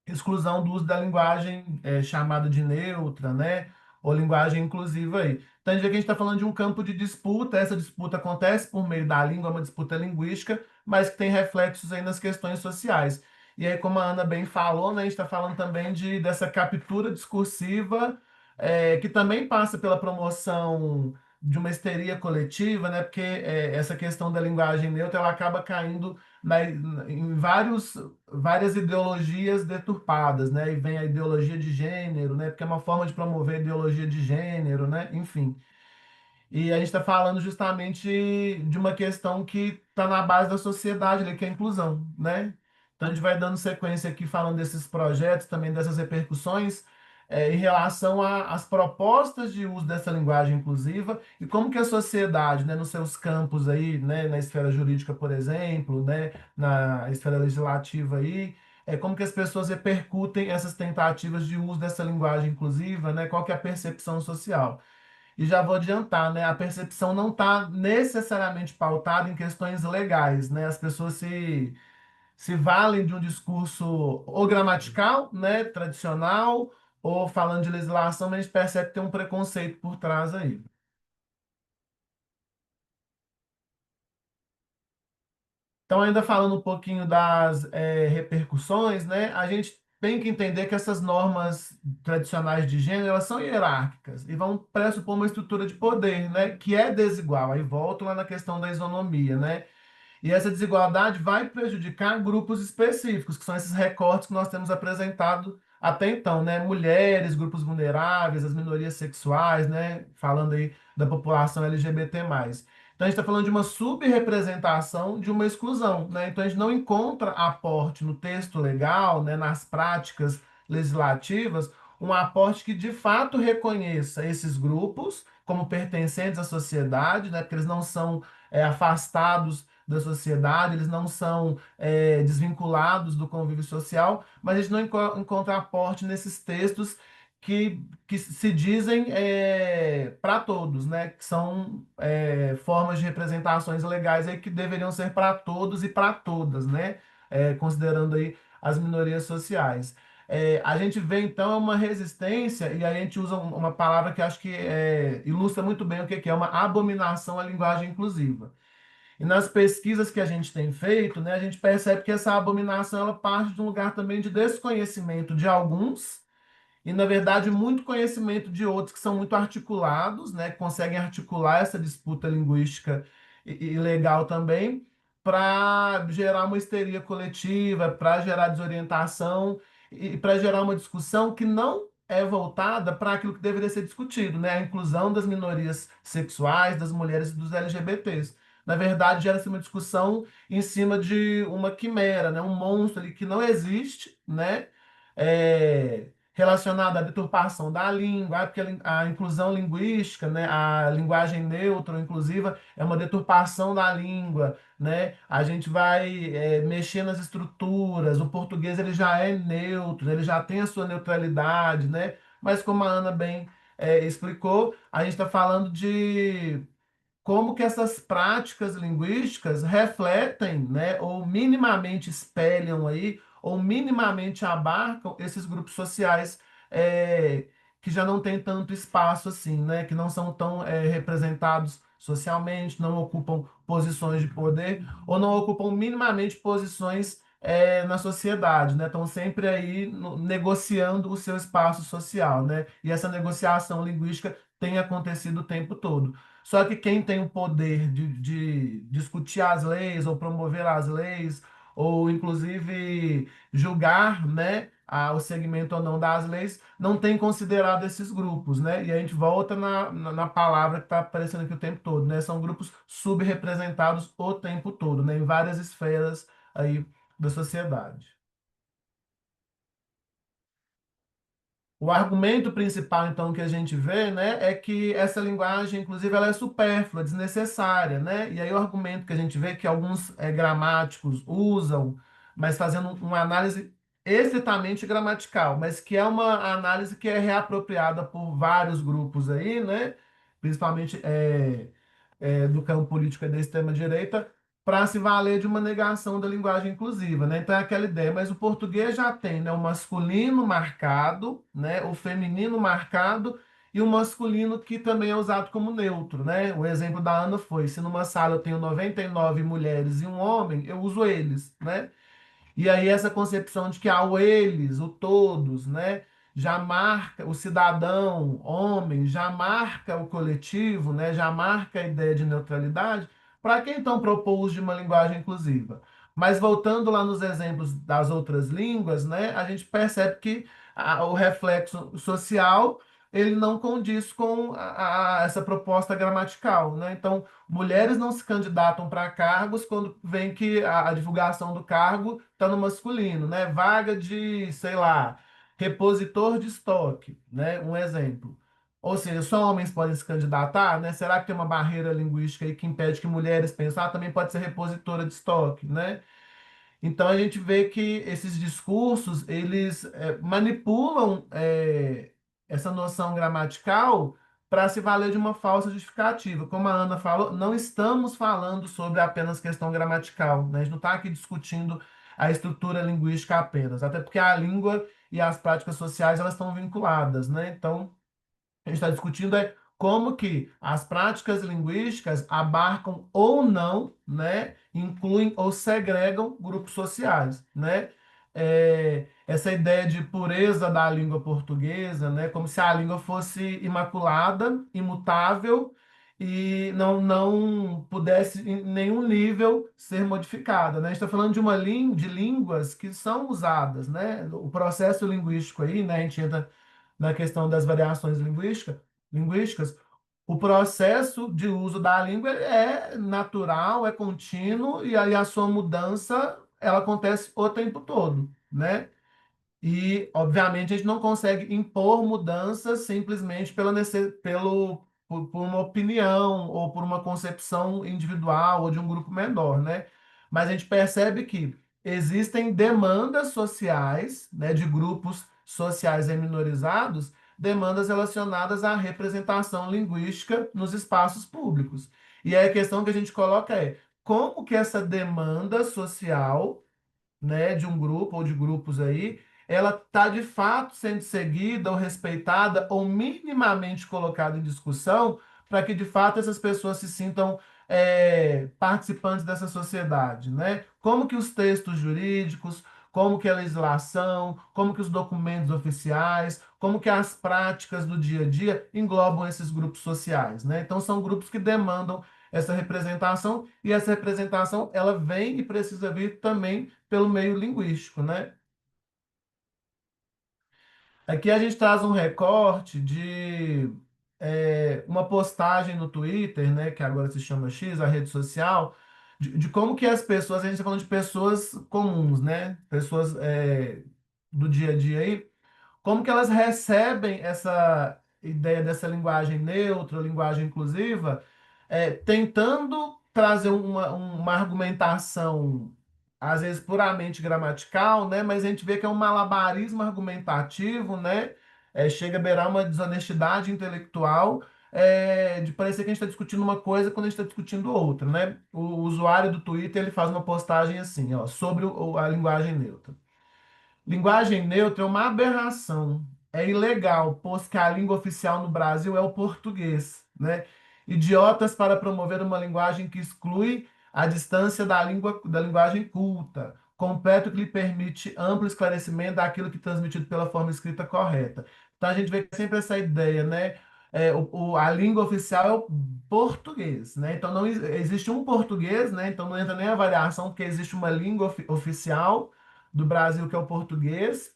exclusão do uso da linguagem chamada de neutra, né? Ou linguagem inclusiva aí. Então, a gente vê que a gente está falando de um campo de disputa, essa disputa acontece por meio da língua, é uma disputa linguística, mas que tem reflexos aí nas questões sociais. E aí, como a Ana bem falou, né, a gente está falando também dessa captura discursiva, que também passa pela promoção de uma histeria coletiva, né, porque essa questão da linguagem neutra ela acaba caindo em várias ideologias deturpadas, né? E vem a ideologia de gênero, né? Porque é uma forma de promover a ideologia de gênero, né? Enfim. E a gente está falando justamente de uma questão que está na base da sociedade, né, que é a inclusão, né? Então a gente vai dando sequência aqui falando desses projetos, também dessas repercussões, em relação às propostas de uso dessa linguagem inclusiva e como que a sociedade, né, nos seus campos aí, né, na esfera jurídica, por exemplo, né, na esfera legislativa aí, como que as pessoas repercutem essas tentativas de uso dessa linguagem inclusiva, né? Qual que é a percepção social? E já vou adiantar, né? A percepção não está necessariamente pautada em questões legais, né? As pessoas se valem de um discurso ou gramatical, né? Tradicional, ou falando de legislação, mas a gente percebe que tem um preconceito por trás aí. Então, ainda falando um pouquinho das repercussões, né? A gente tem que entender que essas normas tradicionais de gênero, elas são hierárquicas e vão pressupor uma estrutura de poder, né? Que é desigual. Aí volto lá na questão da isonomia, né? E essa desigualdade vai prejudicar grupos específicos, que são esses recortes que nós temos apresentado até então, né? Mulheres, grupos vulneráveis, as minorias sexuais, né? Falando aí da população LGBT+. Então, a gente está falando de uma subrepresentação de uma exclusão, né? Então, a gente não encontra aporte no texto legal, né? Nas práticas legislativas, um aporte que de fato reconheça esses grupos como pertencentes à sociedade, né? Porque eles não são afastados da sociedade, eles não são desvinculados do convívio social, mas a gente não encontra aporte nesses textos que se dizem para todos, né? Que são formas de representações legais aí que deveriam ser para todos e para todas, né? Considerando aí as minorias sociais. A gente vê então uma resistência, e aí a gente usa uma palavra que acho que ilustra muito bem o que é uma abominação à linguagem inclusiva. E nas pesquisas que a gente tem feito, né, a gente percebe que essa abominação ela parte de um lugar também de desconhecimento de alguns e, na verdade, muito conhecimento de outros que são muito articulados, né, que conseguem articular essa disputa linguística e legal também, para gerar uma histeria coletiva, para gerar desorientação e para gerar uma discussão que não é voltada para aquilo que deveria ser discutido, né? A inclusão das minorias sexuais, das mulheres e dos LGBTs. Na verdade, gera-se uma discussão em cima de uma quimera, né? Um monstro ali que não existe, né? Relacionado à deturpação da língua, porque a inclusão linguística, né? A linguagem neutra ou inclusiva é uma deturpação da língua, né? A gente vai mexer nas estruturas. O português ele já é neutro, ele já tem a sua neutralidade, né? Mas como a Ana bem explicou, a gente está falando de como que essas práticas linguísticas refletem, né, ou minimamente espelham aí, ou minimamente abarcam esses grupos sociais é, que já não têm tanto espaço assim, né, que não são tão representados socialmente, não ocupam posições de poder ou não ocupam minimamente posições na sociedade, né? Estão sempre aí negociando o seu espaço social, né? E essa negociação linguística tem acontecido o tempo todo. Só que quem tem o poder de discutir as leis ou promover as leis, ou inclusive julgar, né, o segmento ou não das leis, não tem considerado esses grupos, né? E a gente volta na palavra que está aparecendo aqui o tempo todo, né? São grupos subrepresentados o tempo todo, né? Em várias esferas aí da sociedade. O argumento principal, então, que a gente vê, né, é que essa linguagem, inclusive, ela é supérflua, desnecessária, né? E aí o argumento que a gente vê que alguns gramáticos usam, mas fazendo uma análise estritamente gramatical, mas que é uma análise que é reapropriada por vários grupos aí, né? Principalmente do campo político e da extrema-direita, para se valer de uma negação da linguagem inclusiva, né? Então é aquela ideia, mas o português já tem, né, o masculino marcado, né, o feminino marcado e o masculino que também é usado como neutro, né? O exemplo da Ana foi, se numa sala eu tenho 99 mulheres e um homem, eu uso eles, né? E aí essa concepção de que há o eles, o todos, né, já marca o cidadão, homem, já marca o coletivo, né, já marca a ideia de neutralidade, para que então propor o uso de uma linguagem inclusiva? Mas voltando lá nos exemplos das outras línguas, né, a gente percebe que o reflexo social ele não condiz com essa proposta gramatical, né? Então, mulheres não se candidatam para cargos quando vem que a divulgação do cargo está no masculino, né? Vaga de, sei lá, repositor de estoque, né? Um exemplo. Ou seja, só homens podem se candidatar, né? Será que tem uma barreira linguística aí que impede que mulheres pensem, também pode ser repositora de estoque, né? Então a gente vê que esses discursos eles manipulam essa noção gramatical para se valer de uma falsa justificativa. Como a Ana falou, não estamos falando sobre apenas questão gramatical, né? A gente não está aqui discutindo a estrutura linguística apenas, até porque a língua e as práticas sociais elas estão vinculadas, né? Então a gente está discutindo como que as práticas linguísticas abarcam ou não, né, incluem ou segregam grupos sociais, né? Essa ideia de pureza da língua portuguesa, né, como se a língua fosse imaculada, imutável e não pudesse em nenhum nível ser modificada, né? A gente está falando de de línguas que são usadas, né? O processo linguístico aí, né, a gente entra na questão das variações linguísticas, o processo de uso da língua é natural, é contínuo, e aí a sua mudança ela acontece o tempo todo, né? E, obviamente, a gente não consegue impor mudanças simplesmente por uma opinião ou por uma concepção individual ou de um grupo menor, né? Mas a gente percebe que existem demandas sociais, né, de grupos sociais minorizados, demandas relacionadas à representação linguística nos espaços públicos. E aí a questão que a gente coloca é como que essa demanda social, né, de um grupo ou de grupos aí, ela está de fato sendo seguida ou respeitada ou minimamente colocada em discussão para que de fato essas pessoas se sintam participantes dessa sociedade, né? Como que os textos jurídicos, como que é a legislação, como que os documentos oficiais, como que as práticas do dia a dia englobam esses grupos sociais, né? Então são grupos que demandam essa representação e essa representação ela vem e precisa vir também pelo meio linguístico, né? Aqui a gente traz um recorte de uma postagem no Twitter, né, que agora se chama X, a rede social, de como que as pessoas, a gente está falando de pessoas comuns, né, pessoas do dia a dia aí, como que elas recebem essa ideia dessa linguagem neutra, linguagem inclusiva, tentando trazer uma argumentação, às vezes puramente gramatical, né? Mas a gente vê que é um malabarismo argumentativo, né? Chega a beirar uma desonestidade intelectual, de parecer que a gente está discutindo uma coisa quando a gente está discutindo outra, né? O usuário do Twitter ele faz uma postagem assim, ó, sobre a linguagem neutra. Linguagem neutra é uma aberração. É ilegal, pois que a língua oficial no Brasil é o português, né? Idiotas para promover uma linguagem que exclui a distância da linguagem culta, completo que lhe permite amplo esclarecimento daquilo que é transmitido pela forma escrita correta. Então a gente vê sempre essa ideia, né? A língua oficial é o português, né? Então não existe um português, né? Então não entra nem a variação, porque existe uma língua oficial do Brasil, que é o português.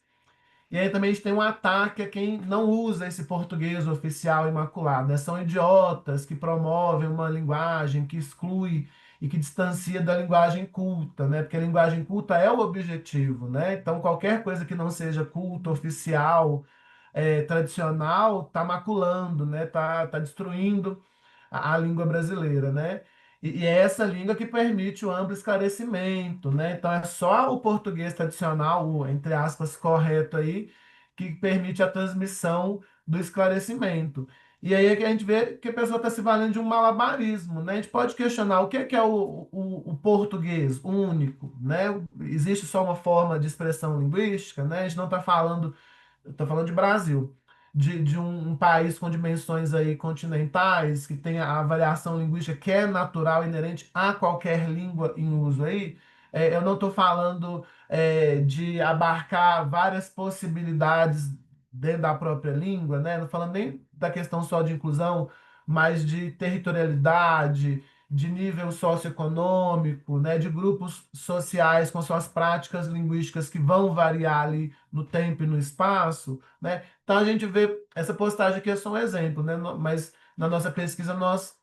E aí também a gente tem um ataque a quem não usa esse português oficial imaculado, né? São idiotas que promovem uma linguagem que exclui e que distancia da linguagem culta, né? Porque a linguagem culta é o objetivo, né? Então qualquer coisa que não seja culta, oficial, tradicional, está maculando, né? Tá destruindo a língua brasileira, né? E é essa língua que permite o amplo esclarecimento, né? Então é só o português tradicional, o, entre aspas, correto aí, que permite a transmissão do esclarecimento. E aí é que a gente vê que a pessoa está se valendo de um malabarismo, né? A gente pode questionar o que é o português único, né? Existe só uma forma de expressão linguística, né? A gente não está falando, estou falando de Brasil, de um país com dimensões aí continentais, que tem a variação linguística que é natural, inerente a qualquer língua em uso aí. Eu não estou falando de abarcar várias possibilidades dentro da própria língua, né? Não falando nem da questão só de inclusão, mas de territorialidade, de nível socioeconômico, né? De grupos sociais com suas práticas linguísticas que vão variar ali no tempo e no espaço, né? Então a gente vê, essa postagem aqui é só um exemplo, né? Mas na nossa pesquisa nós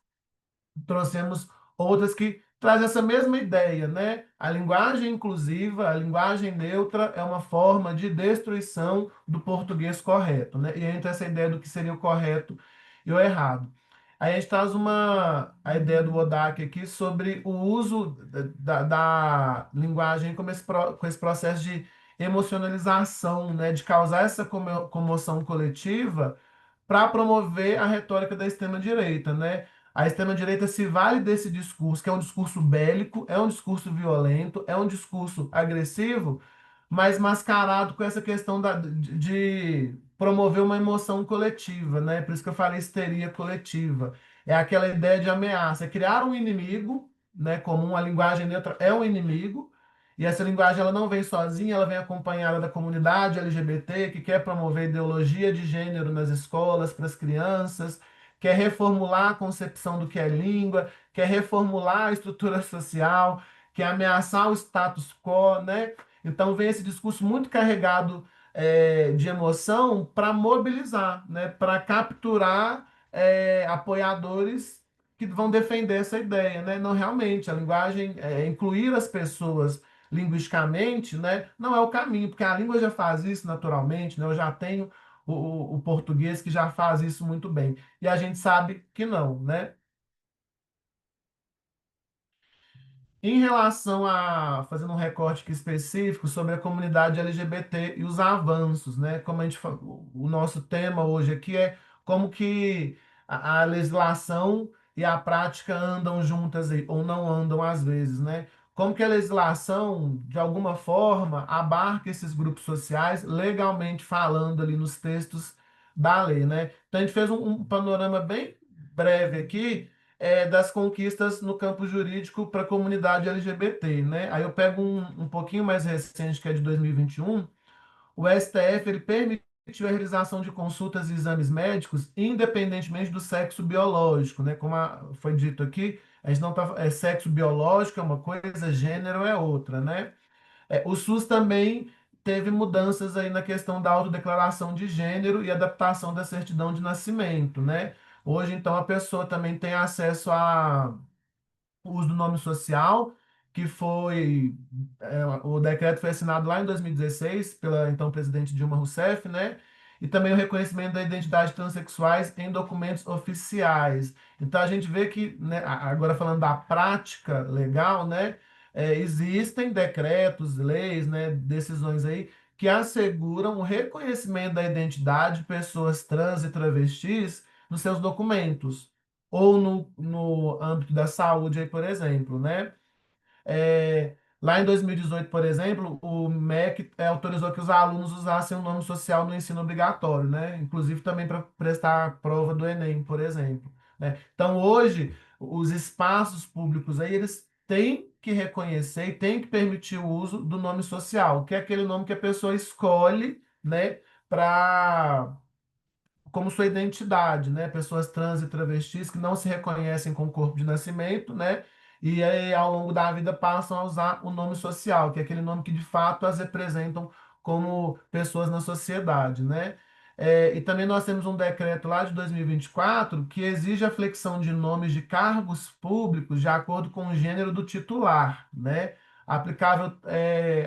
trouxemos outras que trazem essa mesma ideia, né? A linguagem inclusiva, a linguagem neutra é uma forma de destruição do português correto, né? E entra essa ideia do que seria o correto e o errado. Aí a gente traz a ideia do Wodak aqui sobre o uso da linguagem como com esse processo de emocionalização, né? De causar essa comoção coletiva para promover a retórica da extrema-direita, né? A extrema-direita se vale desse discurso, que é um discurso bélico, é um discurso violento, é um discurso agressivo, mas mascarado com essa questão de promover uma emoção coletiva, né? Por isso que eu falei histeria coletiva. É aquela ideia de ameaça, é criar um inimigo, né? Como a linguagem neutra é um inimigo, e essa linguagem ela não vem sozinha, ela vem acompanhada da comunidade LGBT que quer promover ideologia de gênero nas escolas para as crianças, quer reformular a concepção do que é língua, quer reformular a estrutura social, quer ameaçar o status quo, né? Então vem esse discurso muito carregado de emoção para mobilizar, né? Para capturar apoiadores que vão defender essa ideia, né? Não realmente a linguagem, incluir as pessoas linguisticamente, né? Não é o caminho, porque a língua já faz isso naturalmente, né? Eu já tenho o português que já faz isso muito bem. E a gente sabe que não, né? Em relação a, fazendo um recorte aqui específico sobre a comunidade LGBT e os avanços, né? Como a gente, o nosso tema hoje aqui é como que a legislação e a prática andam juntas aí, ou não andam às vezes, né? Como que a legislação, de alguma forma, abarca esses grupos sociais, legalmente falando ali nos textos da lei, né? Então a gente fez um panorama bem breve aqui das conquistas no campo jurídico para a comunidade LGBT, né? Aí eu pego um pouquinho mais recente, que é de 2021. O STF ele permitiu a realização de consultas e exames médicos independentemente do sexo biológico, né? Como foi dito aqui, a gente não tá, sexo biológico é uma coisa, gênero é outra, né? O SUS também teve mudanças aí na questão da autodeclaração de gênero e adaptação da certidão de nascimento, né? Hoje, então, a pessoa também tem acesso a o uso do nome social, que foi, o decreto foi assinado lá em 2016 pela então presidente Dilma Rousseff, né? E também o reconhecimento da identidade transexuais em documentos oficiais. Então a gente vê que, né, agora falando da prática legal, né, existem decretos, leis, né, decisões aí que asseguram o reconhecimento da identidade de pessoas trans e travestis nos seus documentos ou no âmbito da saúde, aí, por exemplo, né? Lá em 2018, por exemplo, o MEC autorizou que os alunos usassem o nome social no ensino obrigatório, né? Inclusive também para prestar a prova do Enem, por exemplo, né? Então, hoje, os espaços públicos aí, eles têm que reconhecer e têm que permitir o uso do nome social, que é aquele nome que a pessoa escolhe, né, para como sua identidade, né? Pessoas trans e travestis que não se reconhecem com o corpo de nascimento, né? E aí, ao longo da vida passam a usar o nome social, que é aquele nome que de fato as representam como pessoas na sociedade, né? E também nós temos um decreto lá de 2024 que exige a flexão de nomes de cargos públicos de acordo com o gênero do titular, né? Aplicável,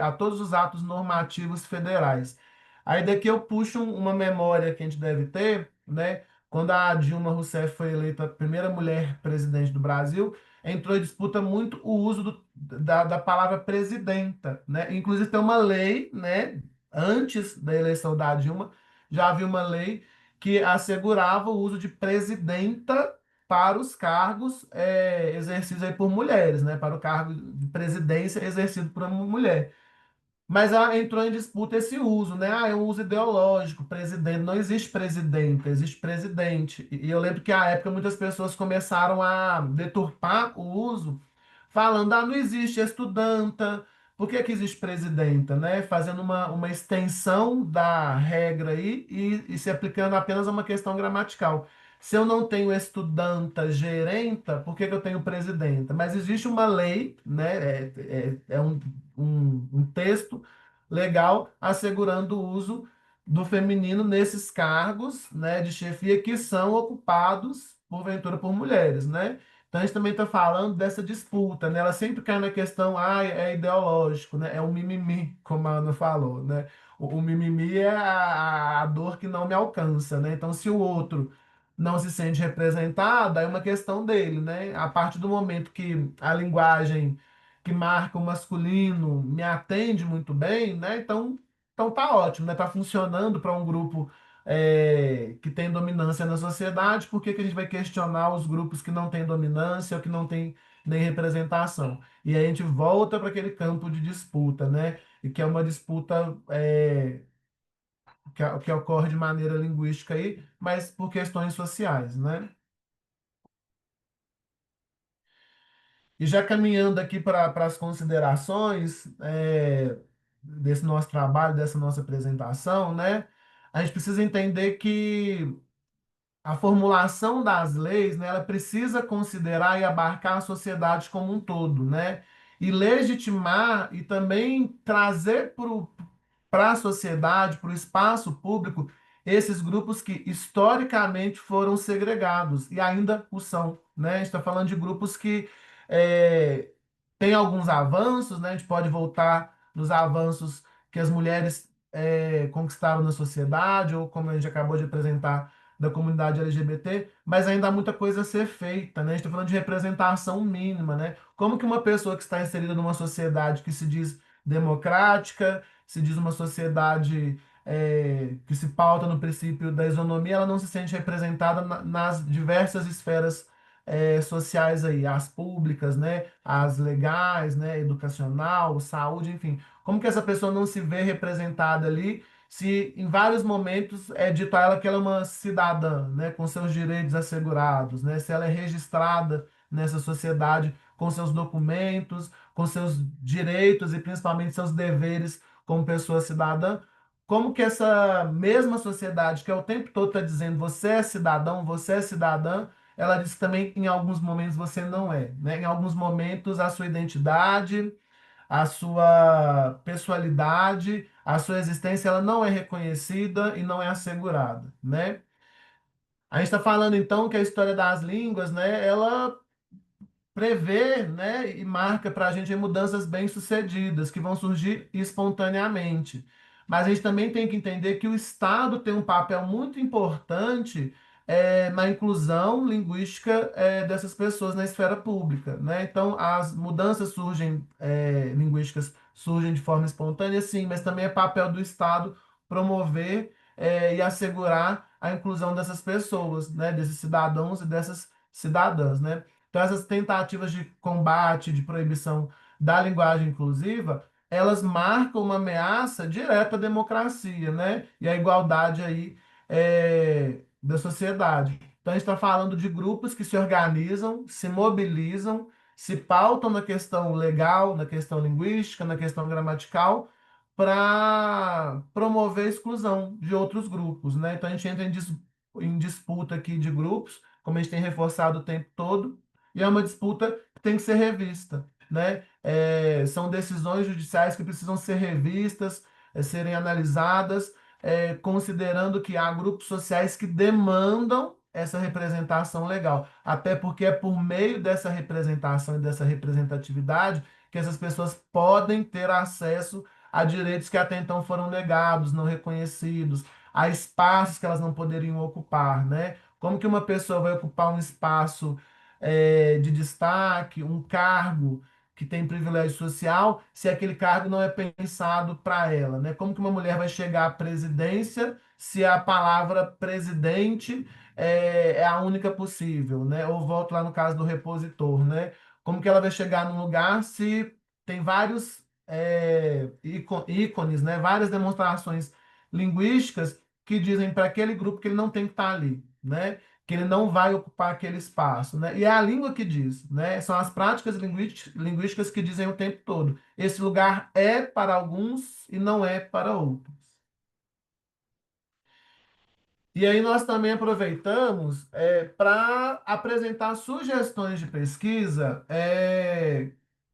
a todos os atos normativos federais. Aí daqui eu puxo uma memória que a gente deve ter, né? Quando a Dilma Rousseff foi eleita a primeira mulher presidente do Brasil, entrou em disputa muito o uso da palavra presidenta, né? Inclusive tem uma lei, né? Antes da eleição da Dilma, já havia uma lei que assegurava o uso de presidenta para os cargos exercidos aí por mulheres, né? Para o cargo de presidência exercido por uma mulher. Mas entrou em disputa esse uso, né? É um uso ideológico, presidente. Não existe presidenta, existe presidente. E eu lembro que à época muitas pessoas começaram a deturpar o uso, falando, não existe estudanta, por que que existe presidenta, né? Fazendo uma extensão da regra aí e se aplicando apenas a uma questão gramatical. Se eu não tenho estudanta, gerenta, por que que eu tenho presidenta? Mas existe uma lei, né? É um texto legal assegurando o uso do feminino nesses cargos, né, de chefia que são ocupados, porventura, por mulheres, né? Então a gente também está falando dessa disputa, né? Ela sempre cai na questão, é ideológico, né? É o mimimi, como a Ana falou, né? O mimimi é a dor que não me alcança, né? Então, se o outro não se sente representado, aí é uma questão dele, né? A partir do momento que a linguagem que marca o masculino me atende muito bem, né? Então tá ótimo, né? Tá funcionando para um grupo que tem dominância na sociedade. Por que que a gente vai questionar os grupos que não têm dominância ou que não têm nem representação? E aí a gente volta para aquele campo de disputa, né? E que é uma disputa que ocorre de maneira linguística aí, mas por questões sociais, né? E já caminhando aqui para as considerações desse nosso trabalho, dessa nossa apresentação, né? A gente precisa entender que a formulação das leis, né, ela precisa considerar e abarcar a sociedade como um todo, né? E legitimar e também trazer para a sociedade, para o espaço público, esses grupos que historicamente foram segregados e ainda o são, né? A gente está falando de grupos que é, têm alguns avanços, né? A gente pode voltar nos avanços que as mulheres conquistaram na sociedade, ou como a gente acabou de apresentar, da comunidade LGBT, mas ainda há muita coisa a ser feita, né? A gente está falando de representação mínima, né? Como que uma pessoa que está inserida numa sociedade que se diz democrática, se diz uma sociedade que se pauta no princípio da isonomia, ela não se sente representada nas diversas esferas sociais aí, as públicas, né, as legais, né, educacional, saúde, enfim. Como que essa pessoa não se vê representada ali se em vários momentos é dito a ela que ela é uma cidadã, né, com seus direitos assegurados, né, se ela é registrada nessa sociedade com seus documentos, com seus direitos e principalmente seus deveres como pessoa cidadã, como que essa mesma sociedade que é o tempo todo está dizendo você é cidadão, você é cidadã, ela diz que também em alguns momentos você não é, né? Em alguns momentos a sua identidade, a sua pessoalidade, a sua existência, ela não é reconhecida e não é assegurada, né? A gente está falando então que a história das línguas, né, ela prevê, né, e marca para a gente mudanças bem-sucedidas que vão surgir espontaneamente. Mas a gente também tem que entender que o Estado tem um papel muito importante na inclusão linguística dessas pessoas na esfera pública, né? Então, as mudanças surgem, linguísticas surgem de forma espontânea, sim, mas também é papel do Estado promover e assegurar a inclusão dessas pessoas, né? Desses cidadãos e dessas cidadãs, né? Então, essas tentativas de combate, de proibição da linguagem inclusiva, elas marcam uma ameaça direta à democracia, né? E à igualdade aí da sociedade. Então, a gente está falando de grupos que se organizam, se mobilizam, se pautam na questão legal, na questão linguística, na questão gramatical, para promover a exclusão de outros grupos, né? Então, a gente entra em disputa aqui de grupos, como a gente tem reforçado o tempo todo, e é uma disputa que tem que ser revista, né? São decisões judiciais que precisam ser revistas, serem analisadas, considerando que há grupos sociais que demandam essa representação legal, até porque é por meio dessa representação e dessa representatividade que essas pessoas podem ter acesso a direitos que até então foram negados, não reconhecidos, a espaços que elas não poderiam ocupar, né? Como que uma pessoa vai ocupar um espaço de destaque, um cargo que tem privilégio social, se aquele cargo não é pensado para ela, né? Como que uma mulher vai chegar à presidência se a palavra presidente é a única possível, né? Ou volto lá no caso do repositor, né? Como que ela vai chegar num lugar se tem vários ícones, né? Várias demonstrações linguísticas que dizem para aquele grupo que ele não tem que estar ali, né? Que ele não vai ocupar aquele espaço, né? E é a língua que diz, né? São as práticas linguísticas que dizem o tempo todo. Esse lugar é para alguns e não é para outros. E aí nós também aproveitamos para apresentar sugestões de pesquisa,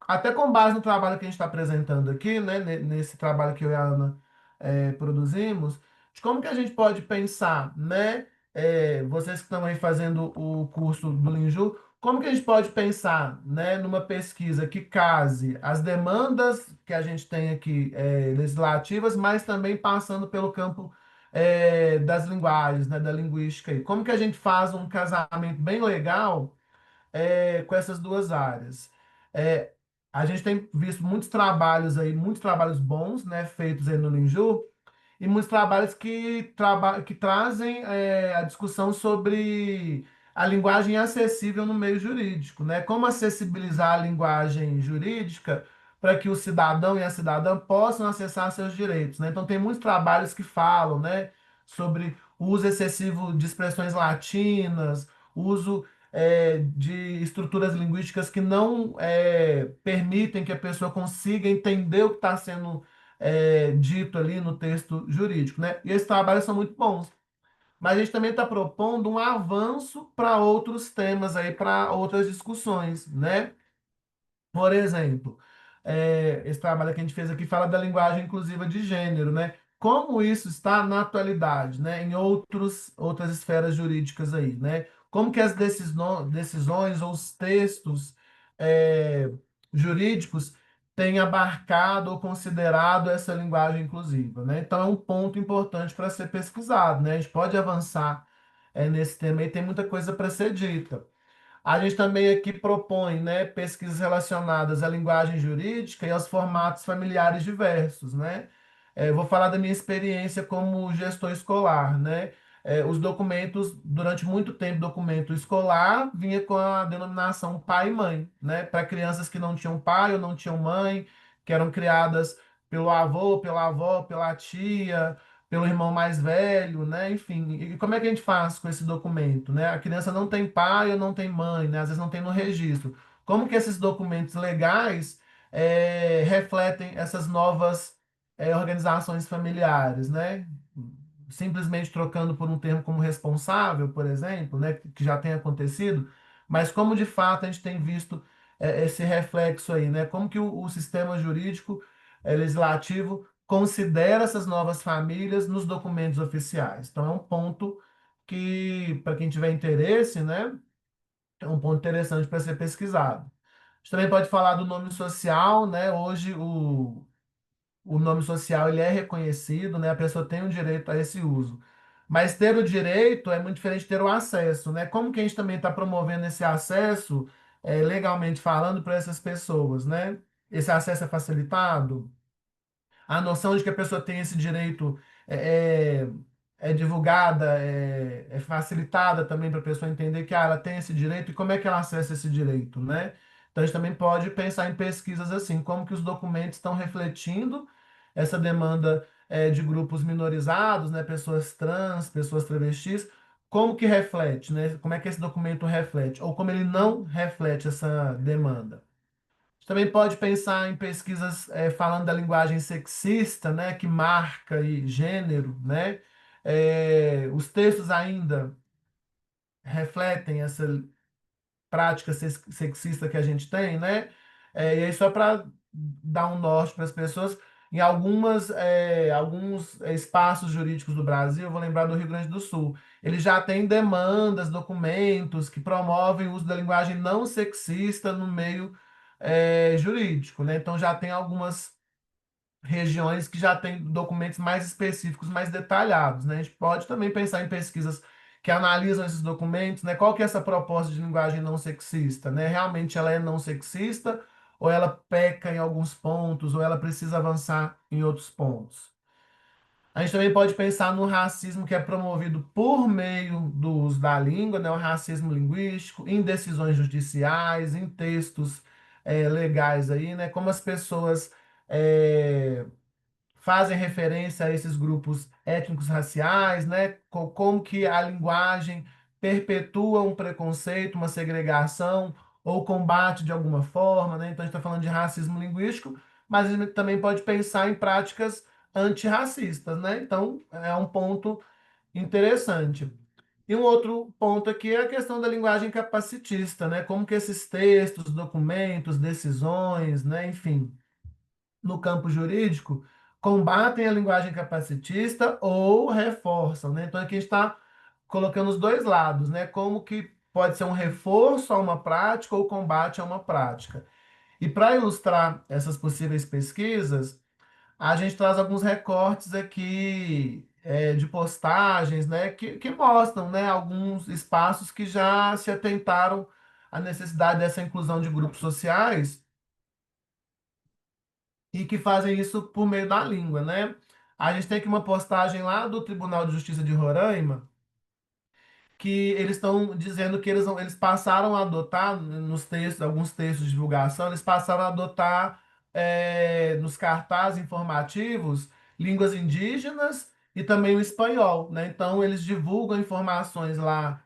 até com base no trabalho que a gente está apresentando aqui, né, nesse trabalho que eu e a Ana produzimos, de como que a gente pode pensar, né, vocês que estão aí fazendo o curso do Linju, como que a gente pode pensar, né, numa pesquisa que case as demandas que a gente tem aqui legislativas, mas também passando pelo campo das linguagens, né, da linguística aí. Como que a gente faz um casamento bem legal com essas duas áreas? É, a gente tem visto muitos trabalhos aí, muitos trabalhos bons, né, feitos aí no Linju, e muitos trabalhos que trazem a discussão sobre a linguagem acessível no meio jurídico, né? Como acessibilizar a linguagem jurídica para que o cidadão e a cidadã possam acessar seus direitos, né? Então, tem muitos trabalhos que falam, né, sobre o uso excessivo de expressões latinas, o uso de estruturas linguísticas que não permitem que a pessoa consiga entender o que está sendo dito ali no texto jurídico, né? E esses trabalhos são muito bons. Mas a gente também está propondo um avanço para outros temas aí, para outras discussões, né? Por exemplo, esse trabalho que a gente fez aqui fala da linguagem inclusiva de gênero, né? Como isso está na atualidade, né? Em outras esferas jurídicas aí, né? Como que as decisões ou os textos é, jurídicos têm abarcado ou considerado essa linguagem inclusiva, né? Então é um ponto importante para ser pesquisado, né? A gente pode avançar nesse tema e tem muita coisa para ser dita. A gente também aqui propõe, né, pesquisas relacionadas à linguagem jurídica e aos formatos familiares diversos, né? Eu vou falar da minha experiência como gestor escolar, né? Os documentos, durante muito tempo, documento escolar vinha com a denominação pai e mãe, né? Para crianças que não tinham pai ou não tinham mãe, que eram criadas pelo avô, pela avó, pela tia, pelo irmão mais velho, né? Enfim, e como é que a gente faz com esse documento, né? A criança não tem pai ou não tem mãe, né? Às vezes não tem no registro. Como que esses documentos legais refletem essas novas organizações familiares, né? Simplesmente trocando por um termo como responsável, por exemplo, né? Que já tem acontecido, mas como de fato a gente tem visto esse reflexo aí, né? Como que o sistema jurídico legislativo considera essas novas famílias nos documentos oficiais. Então, é um ponto que, para quem tiver interesse, né, é um ponto interessante para ser pesquisado. A gente também pode falar do nome social, né? Hoje o nome social ele é reconhecido, né? A pessoa tem o direito a esse uso. Mas ter o direito é muito diferente de ter o acesso, né? Como que a gente também está promovendo esse acesso, legalmente falando, para essas pessoas, né? Esse acesso é facilitado? A noção de que a pessoa tem esse direito é, é divulgada, é facilitada também para a pessoa entender que ela tem esse direito e como é que ela acessa esse direito, né? Então, a gente também pode pensar em pesquisas assim, como que os documentos estão refletindo essa demanda de grupos minorizados, né? Pessoas trans, pessoas travestis, como que reflete, né? Como é que esse documento reflete, ou como ele não reflete essa demanda. Também pode pensar em pesquisas falando da linguagem sexista, né, que marca aí gênero, né? Os textos ainda refletem essa prática sexista que a gente tem, né? E aí só para dar um norte para as pessoas, em alguns espaços jurídicos do Brasil, eu vou lembrar do Rio Grande do Sul, ele já tem demandas, documentos que promovem o uso da linguagem não sexista no meio jurídico, né? Então já tem algumas regiões que já têm documentos mais específicos, mais detalhados, né? A gente pode também pensar em pesquisas que analisam esses documentos, né? Qual que é essa proposta de linguagem não sexista, né? Realmente ela é não sexista ou ela peca em alguns pontos ou ela precisa avançar em outros pontos? A gente também pode pensar no racismo que é promovido por meio do uso da língua, né? O racismo linguístico, em decisões judiciais, em textos legais aí, né? Como as pessoas eh, fazem referência a esses grupos étnicos raciais, né? Como que a linguagem perpetua um preconceito, uma segregação ou combate de alguma forma, né? Então a gente está falando de racismo linguístico, mas a gente também pode pensar em práticas antirracistas, né? Então é um ponto interessante. E um outro ponto aqui é a questão da linguagem capacitista, né? Como que esses textos, documentos, decisões, né? Enfim, no campo jurídico combatem a linguagem capacitista ou reforçam, né? Então aqui a gente está colocando os dois lados, né? Como que pode ser um reforço a uma prática ou combate a uma prática. E para ilustrar essas possíveis pesquisas, a gente traz alguns recortes aqui de postagens, né? Que mostram, né? Alguns espaços que já se atentaram à necessidade dessa inclusão de grupos sociais e que fazem isso por meio da língua, né? A gente tem aqui uma postagem lá do Tribunal de Justiça de Roraima, que eles estão dizendo que eles passaram a adotar nos textos, alguns textos de divulgação, eles passaram a adotar nos cartazes informativos línguas indígenas e também o espanhol, né? Então eles divulgam informações lá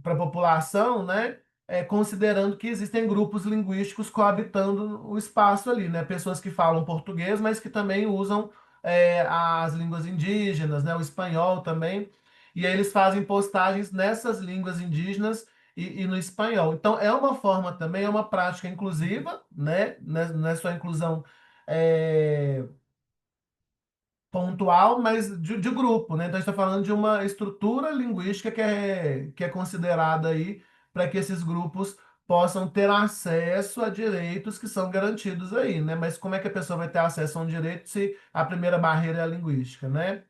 para a população, né? Considerando que existem grupos linguísticos coabitando o espaço ali, né? Pessoas que falam português, mas que também usam as línguas indígenas, né? O espanhol também. E aí eles fazem postagens nessas línguas indígenas e no espanhol. Então, é uma forma também, é uma prática inclusiva, né? Não é só inclusão é, pontual, mas de grupo, né? Então, a gente está falando de uma estrutura linguística que é considerada aí para que esses grupos possam ter acesso a direitos que são garantidos aí, né? Mas como é que a pessoa vai ter acesso a um direito se a primeira barreira é a linguística, né?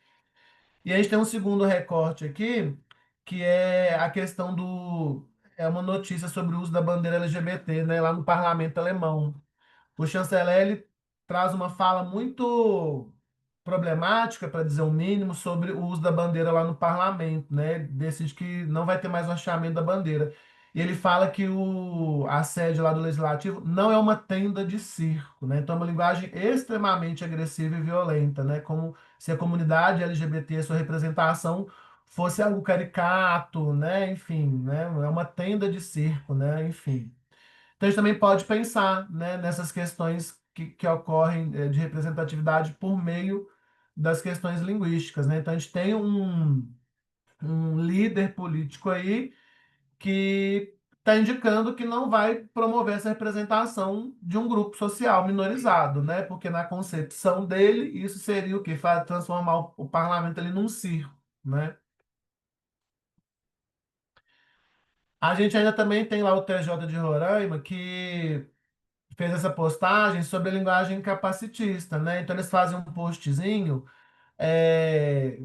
E a gente tem um segundo recorte aqui, que é a questão do. É uma notícia sobre o uso da bandeira LGBT, né, lá no parlamento alemão. O chanceler ele traz uma fala muito problemática, para dizer o mínimo, sobre o uso da bandeira lá no parlamento, né? Decide que não vai ter mais o hasteamento da bandeira. e ele fala que a sede lá do Legislativo não é uma tenda de circo, né? Então é uma linguagem extremamente agressiva e violenta, né? Como se a comunidade LGBT, sua representação, fosse algo caricato, né? Enfim, né? É uma tenda de circo, né? Enfim. Então a gente também pode pensar, né, nessas questões que ocorrem de representatividade por meio das questões linguísticas, né? Então a gente tem um líder político aí que está indicando que não vai promover essa representação de um grupo social minorizado, né? Porque na concepção dele, isso seria o quê? Transformar o parlamento ali num circo, né? A gente ainda também tem lá o TJ de Roraima, que fez essa postagem sobre a linguagem capacitista, né? Então eles fazem um postzinho é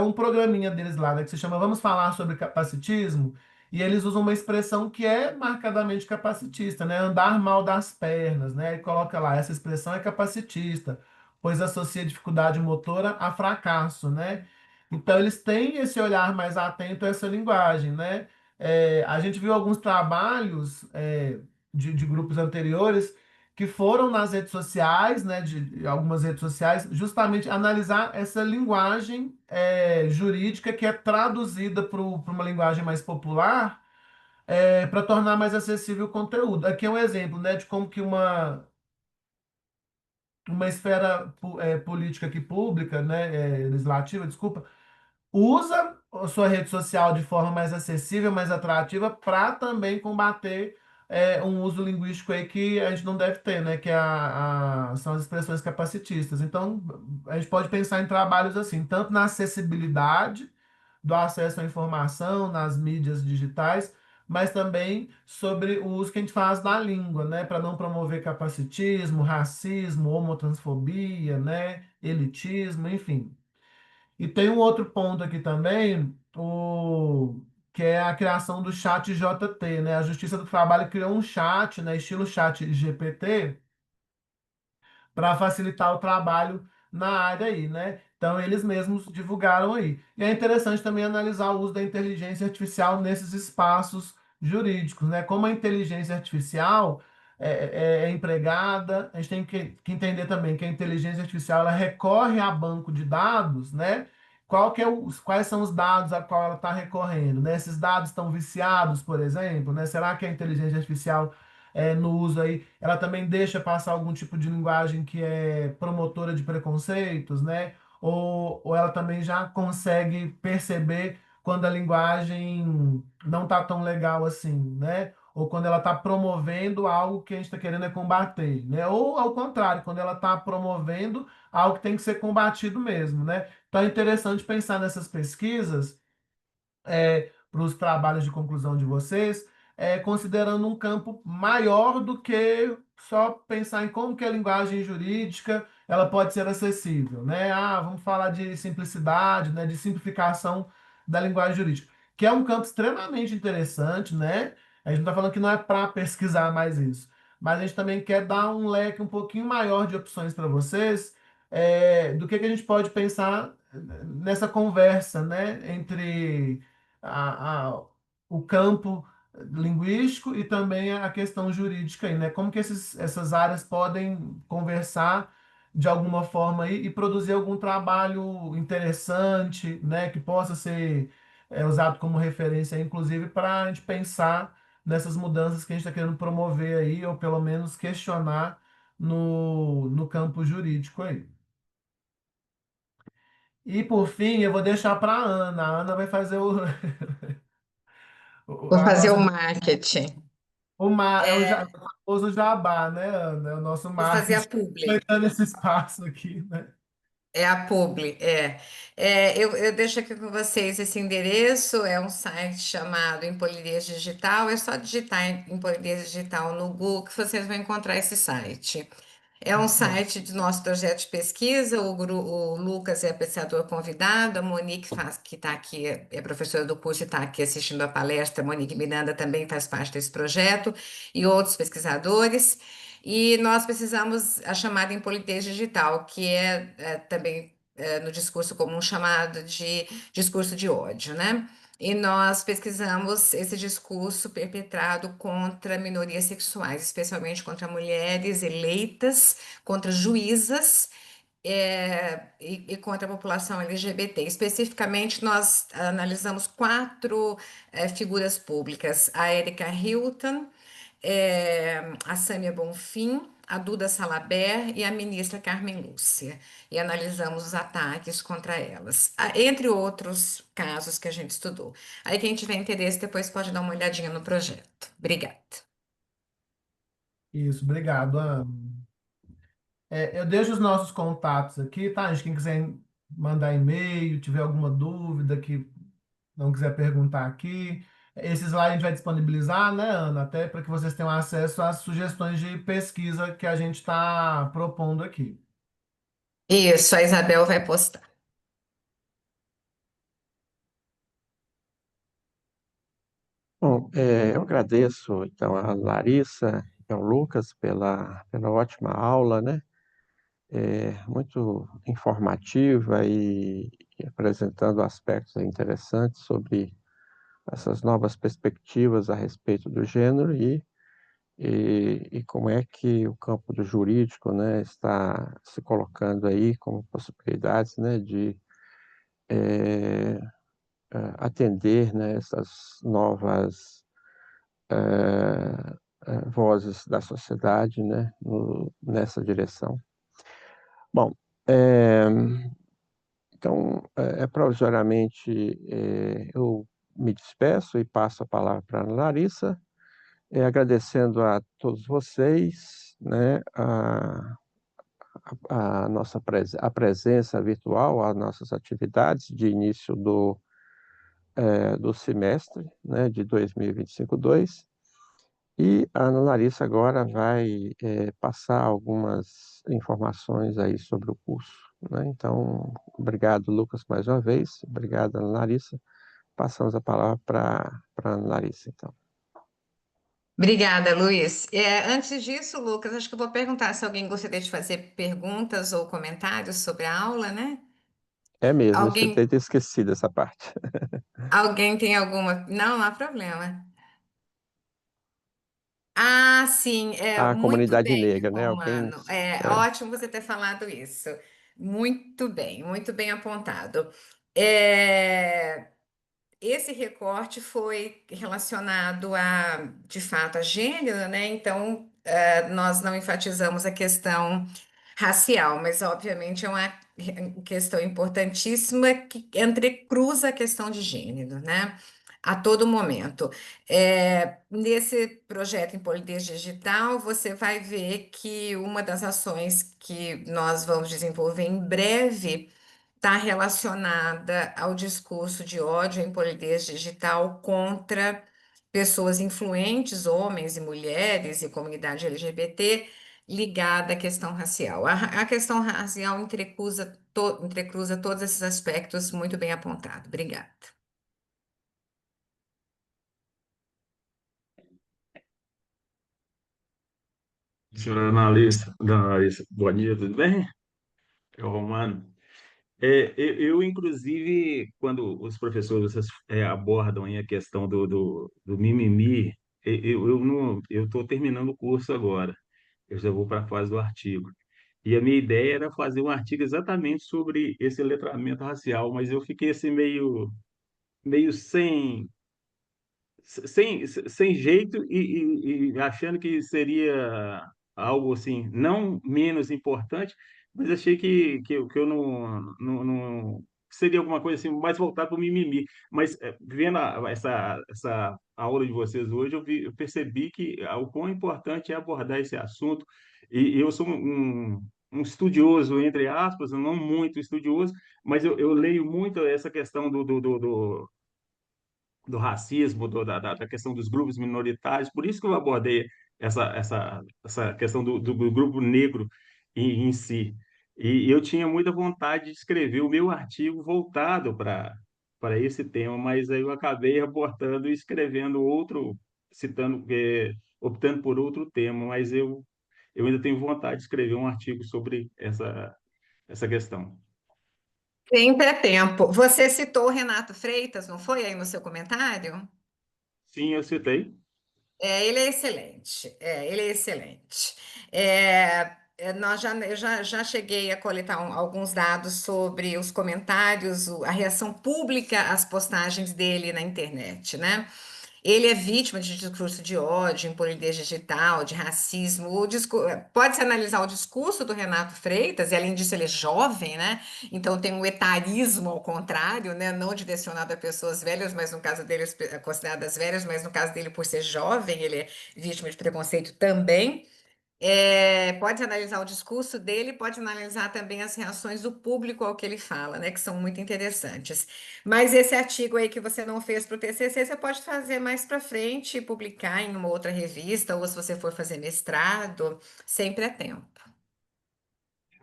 um programinha deles lá, né, que se chama Vamos Falar sobre Capacitismo, e eles usam uma expressão que é marcadamente capacitista, né? Andar mal das pernas, né? E coloca lá, essa expressão é capacitista, pois associa dificuldade motora a fracasso, né? Então eles têm esse olhar mais atento a essa linguagem, né? A gente viu alguns trabalhos de grupos anteriores que foram nas redes sociais, né, de algumas redes sociais, justamente analisar essa linguagem jurídica que é traduzida para uma linguagem mais popular, para tornar mais acessível o conteúdo. Aqui é um exemplo, né, de como que uma esfera política aqui pública, né, legislativa, desculpa, usa a sua rede social de forma mais acessível, mais atrativa, para também combater um uso linguístico aí que a gente não deve ter, né? Que são as expressões capacitistas. Então, a gente pode pensar em trabalhos assim, tanto na acessibilidade do acesso à informação, nas mídias digitais, mas também sobre o uso que a gente faz da língua, né? Para não promover capacitismo, racismo, homotransfobia, né? Elitismo, enfim. E tem um outro ponto aqui também, que é a criação do chat JT, né? A Justiça do Trabalho criou um chat, né, estilo chat GPT, para facilitar o trabalho na área aí, né? Então, eles mesmos divulgaram aí. E é interessante também analisar o uso da inteligência artificial nesses espaços jurídicos, né? Como a inteligência artificial é empregada, a gente tem que entender também que a inteligência artificial ela recorre a banco de dados, né? Quais são os dados a qual ela está recorrendo, né? Esses dados estão viciados, por exemplo, né? Será que a inteligência artificial no uso aí, ela também deixa passar algum tipo de linguagem que é promotora de preconceitos, né? Ou ela também já consegue perceber quando a linguagem não está tão legal assim, né? Ou quando ela está promovendo algo que a gente está querendo combater, né? Ou ao contrário, quando ela está promovendo algo que tem que ser combatido mesmo, né? Então é interessante pensar nessas pesquisas para os trabalhos de conclusão de vocês, considerando um campo maior do que só pensar em como que a linguagem jurídica ela pode ser acessível, né? Ah, vamos falar de simplicidade, né, de simplificação da linguagem jurídica, que é um campo extremamente interessante, né? A gente não está falando que não é para pesquisar mais isso, mas a gente também quer dar um leque um pouquinho maior de opções para vocês, do que a gente pode pensar nessa conversa, né, entre a, o campo linguístico e também a questão jurídica aí, né? Como que essas áreas podem conversar de alguma forma aí e produzir algum trabalho interessante, né? Que possa ser usado como referência, inclusive, para a gente pensar nessas mudanças que a gente está querendo promover aí, ou pelo menos questionar no campo jurídico aí. E por fim, eu vou deixar para a Ana. A Ana vai fazer Vou a fazer o nossa. marketing. É o É, famoso jabá, né, Ana? É o nosso vou fazer a marketing publi. aproveitando esse espaço aqui, né? É a publi, é. Eu deixo aqui com vocês esse endereço, é um site chamado Empolidez Digital, é só digitar em Empolidez Digital no Google que vocês vão encontrar esse site. É um Muito bom. site de nosso projeto de pesquisa, o Lucas é apreciador convidado, a Monique que está aqui, é professora do curso e está aqui assistindo a palestra, a Monique Miranda também faz parte desse projeto, e outros pesquisadores. E nós precisamos a chamada em polidez digital, que também no discurso comum chamado de discurso de ódio, né? e nós pesquisamos esse discurso perpetrado contra minorias sexuais, especialmente contra mulheres eleitas, contra juízas e contra a população LGBT. Especificamente, nós analisamos quatro figuras públicas: a Erika Hilton, a Sâmia Bonfim, a Duda Salabert e a ministra Carmen Lúcia. E analisamos os ataques contra elas, entre outros casos que a gente estudou. Aí, quem tiver interesse, depois pode dar uma olhadinha no projeto. Obrigada. Isso, obrigado, Ana. Eu deixo os nossos contatos aqui, tá? Gente, quem quiser mandar e-mail, tiver alguma dúvida que não quiser perguntar aqui, esses lá a gente vai disponibilizar, né, Ana? Até para que vocês tenham acesso às sugestões de pesquisa que a gente está propondo aqui. Isso, a Isabel vai postar. Bom, eu agradeço, então, a Larissa e ao Lucas pela ótima aula, né? Muito informativa e apresentando aspectos interessantes sobre essas novas perspectivas a respeito do gênero e como é que o campo do jurídico, né, está se colocando aí como possibilidades, né, de atender, né, essas novas vozes da sociedade, né, nessa direção. Bom, é, então, provisoriamente, eu me despeço e passo a palavra para a Larissa, agradecendo a todos vocês, né, a nossa a presença virtual, as nossas atividades de início do semestre, né, de 2025-2. E a Ana Larissa agora vai passar algumas informações aí sobre o curso, né? Então, obrigado, Lucas, mais uma vez. Obrigado, Ana Larissa. Passamos a palavra para a Ana Larissa, então. Obrigada, Luiz. Antes disso, Lucas, acho que eu vou perguntar se alguém gostaria de fazer perguntas ou comentários sobre a aula, né? É mesmo, eu Alguém, tinha esquecido essa parte. alguém tem alguma? Não, não há problema. Ah, sim, A muito comunidade bem, negra, né? Alguém. Romano. É É, ótimo você ter falado isso. Muito bem apontado. Esse recorte foi relacionado de fato, a gênero, né? Então, nós não enfatizamos a questão racial, mas obviamente é uma questão importantíssima que entrecruza a questão de gênero, né? A todo momento. Nesse projeto em Polidez Digital, você vai ver que uma das ações que nós vamos desenvolver em breve está relacionada ao discurso de ódio em polidez digital contra pessoas influentes, homens e mulheres e comunidade LGBT, ligada à questão racial. A questão racial entrecruza todos esses aspectos muito bem apontado. Obrigada. Senhora analista, dona Larissa, bom dia, tudo bem? É o Romano. Inclusive, quando os professores abordam aí a questão do mimimi, eu estou terminando o curso agora, eu já vou para a fase do artigo. E a minha ideia era fazer um artigo exatamente sobre esse letramento racial, mas eu fiquei assim meio sem jeito e achando que seria algo assim, não menos importante, mas achei que eu não seria alguma coisa assim, mais voltado para o mimimi. Mas vendo essa aula de vocês hoje, eu percebi que o quão importante é abordar esse assunto. E eu sou um estudioso, entre aspas, não muito estudioso, mas eu leio muito essa questão do racismo, da questão dos grupos minoritários. Por isso que eu abordei essa questão do grupo negro em si. E eu tinha muita vontade de escrever o meu artigo voltado para esse tema, mas aí eu acabei abortando e escrevendo outro, optando por outro tema, mas eu ainda tenho vontade de escrever um artigo sobre essa questão. Sempre é tempo. Você citou o Renato Freitas, não foi aí no seu comentário? Sim, eu citei. Ele é excelente. Ele é excelente. Eu já cheguei a coletar alguns dados sobre os comentários, a reação pública às postagens dele na internet, né? Ele é vítima de discurso de ódio, impunidade digital, de racismo. Pode-se analisar o discurso do Renato Freitas, e além disso, ele é jovem, né? Então tem um etarismo ao contrário, né? Não direcionado a pessoas velhas, mas no caso dele, consideradas velhas, mas no caso dele, por ser jovem, ele é vítima de preconceito também. Pode analisar o discurso dele, pode analisar também as reações do público ao que ele fala, né, que são muito interessantes. Mas esse artigo aí que você não fez para o TCC, você pode fazer mais para frente e publicar em uma outra revista, ou se você for fazer mestrado, sempre é tempo.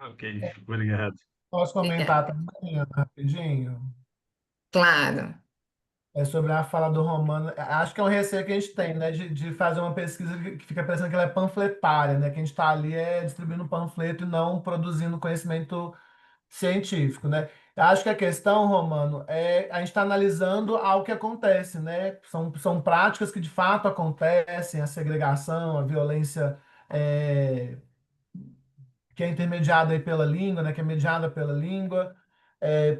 Ok, obrigado. Posso comentar Obrigada. também, Ana, rapidinho? Claro. É sobre a fala do Romano. Acho que é um receio que a gente tem, né? De fazer uma pesquisa que fica parecendo que ela é panfletária, né? Que a gente está ali distribuindo panfleto e não produzindo conhecimento científico, né? Eu acho que a questão, Romano, a gente está analisando algo que acontece, né? São práticas que de fato acontecem, a segregação, a violência é, que é intermediada aí pela língua, né, que é mediada pela língua,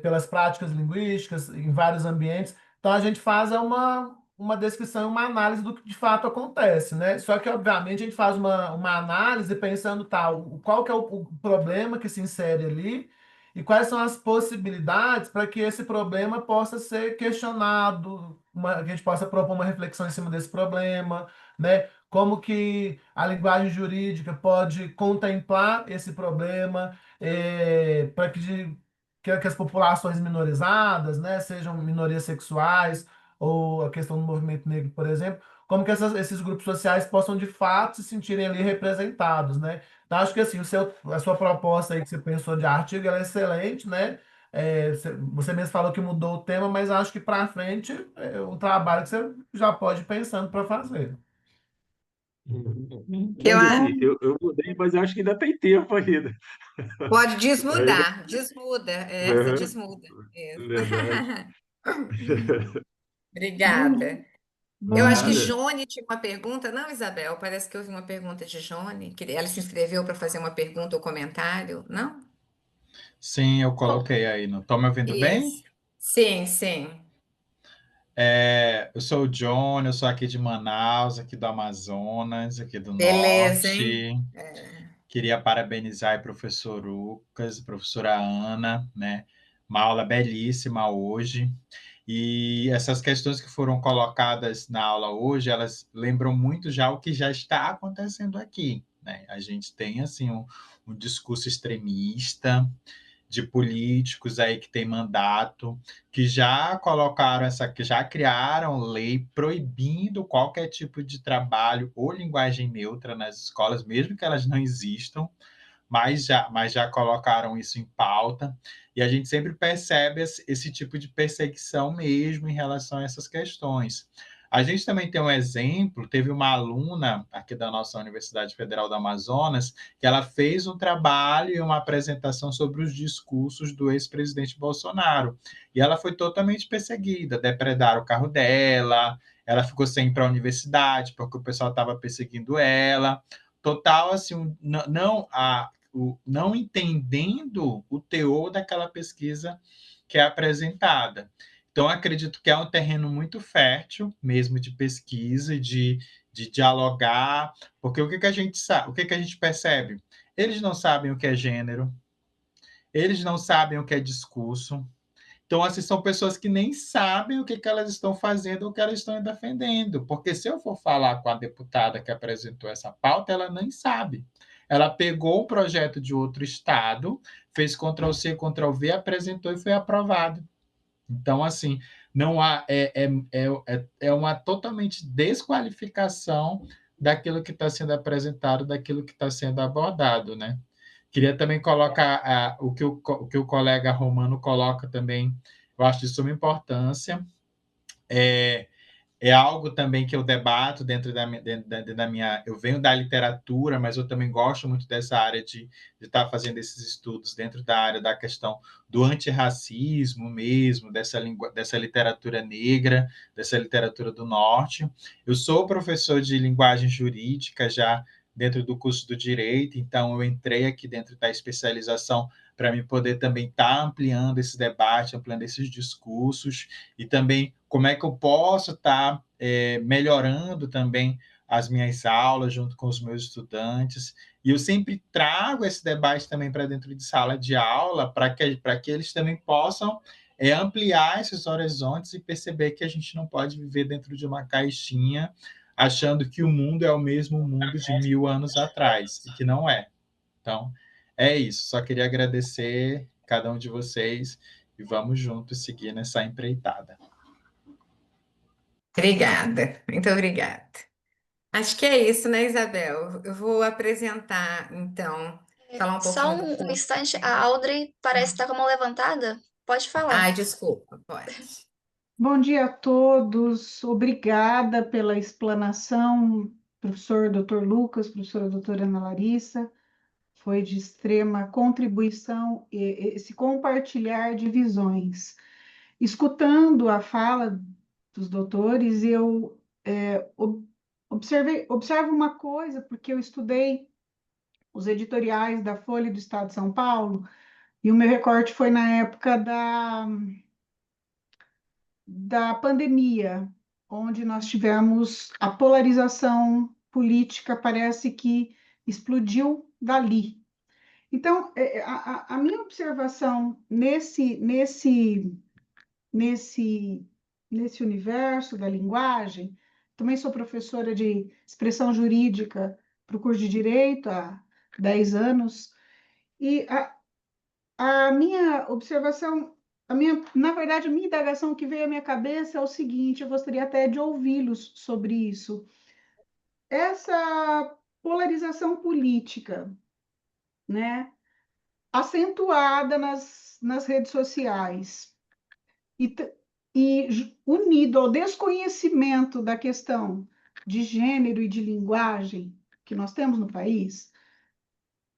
pelas práticas linguísticas, em vários ambientes. Então, a gente faz uma descrição, uma análise do que de fato acontece, né? Só que, obviamente, a gente faz uma análise pensando tal, qual que é o problema que se insere ali e quais são as possibilidades para que esse problema possa ser questionado, que a gente possa propor uma reflexão em cima desse problema, né? Como que a linguagem jurídica pode contemplar esse problema para que as populações minorizadas, né, sejam minorias sexuais ou a questão do movimento negro, por exemplo, como que esses grupos sociais possam de fato se sentirem ali representados, né? Então, acho que assim, a sua proposta aí que você pensou de artigo, ela é excelente, né? Você mesmo falou que mudou o tema, mas acho que para frente é um trabalho que você já pode ir pensando para fazer. Eu, Mas assim, eu mudei, mas eu acho que ainda tem tempo ainda. pode Ainda, desmudar, desmuda, você Aham, desmuda. Isso. verdade. Obrigada. Eu acho que Nada. Jone tinha uma pergunta. Não, Isabel, parece que eu vi uma pergunta de Jone, que ela se inscreveu para fazer uma pergunta ou comentário, não? Sim, eu Bom, coloquei aí. Não tô me ouvindo bem? isso. Sim, sim. Eu sou o John, eu sou aqui de Manaus, aqui do Amazonas, aqui do Beleza, hein? Norte. Queria parabenizar o professor Lucas, a professora Ana, né? Uma aula belíssima hoje. E essas questões que foram colocadas na aula hoje, elas lembram muito já o que já está acontecendo aqui, né? A gente tem, assim, um discurso extremista, de políticos aí que têm mandato, que já colocaram que já criaram lei proibindo qualquer tipo de trabalho ou linguagem neutra nas escolas, mesmo que elas não existam, mas já colocaram isso em pauta, e a gente sempre percebe esse tipo de perseguição mesmo em relação a essas questões. A gente também tem um exemplo, teve uma aluna aqui da nossa Universidade Federal do Amazonas, que ela fez um trabalho e uma apresentação sobre os discursos do ex-presidente Bolsonaro, e ela foi totalmente perseguida, depredaram o carro dela, ela ficou sem ir para a universidade, porque o pessoal estava perseguindo ela, total, assim, não entendendo o teor daquela pesquisa que é apresentada. Então, acredito que é um terreno muito fértil, mesmo de pesquisa, de dialogar, porque o que, que a gente sabe, o que, que a gente percebe? Eles não sabem o que é gênero, eles não sabem o que é discurso. Então, assim, são pessoas que nem sabem o que, que elas estão fazendo ou o que elas estão defendendo. Porque se eu for falar com a deputada que apresentou essa pauta, ela nem sabe. Ela pegou o projeto de outro estado, fez Ctrl+C, Ctrl+V, apresentou e foi aprovado. Então, assim, não há é uma totalmente desqualificação daquilo que está sendo apresentado, daquilo que está sendo abordado, né? Queria também colocar o que o colega Romano coloca também, eu acho de suma importância, é algo também que eu debato dentro da minha. Eu venho da literatura, mas eu também gosto muito dessa área de estar fazendo esses estudos dentro da área da questão do antirracismo mesmo, dessa literatura negra, dessa literatura do norte. Eu sou professor de linguagem jurídica já dentro do curso do direito, então eu entrei aqui dentro da especialização para me poder também estar ampliando esse debate, ampliando esses discursos, e também como é que eu posso estar melhorando também as minhas aulas junto com os meus estudantes. E eu sempre trago esse debate também para dentro de sala de aula, para que eles também possam ampliar esses horizontes e perceber que a gente não pode viver dentro de uma caixinha achando que o mundo é o mesmo mundo de 1000 anos atrás, e que não é. Então, é isso. Só queria agradecer cada um de vocês e vamos juntos seguir nessa empreitada. Obrigada, muito obrigada. Acho que é isso, né, Isabel? Eu vou apresentar, então, falar um Só pouquinho do um curso. instante, a Audrey parece estar com a mão levantada. Pode falar. Ai, desculpa, pode. Bom dia a todos, obrigada pela explanação, professor Dr. Lucas, professora doutora Ana Larissa, foi de extrema contribuição esse compartilhar de visões. Escutando a fala dos doutores, eu observo uma coisa, porque eu estudei os editoriais da Folha do Estado de São Paulo, e o meu recorte foi na época da pandemia, onde nós tivemos a polarização política, parece que explodiu dali. Então, a minha observação nesse universo da linguagem, também sou professora de expressão jurídica para o curso de Direito há 10 anos, e a minha observação, na verdade, a minha indagação que veio à minha cabeça é o seguinte, eu gostaria até de ouvi-los sobre isso. Essa polarização política, né, acentuada nas redes sociais e unido ao desconhecimento da questão de gênero e de linguagem que nós temos no país,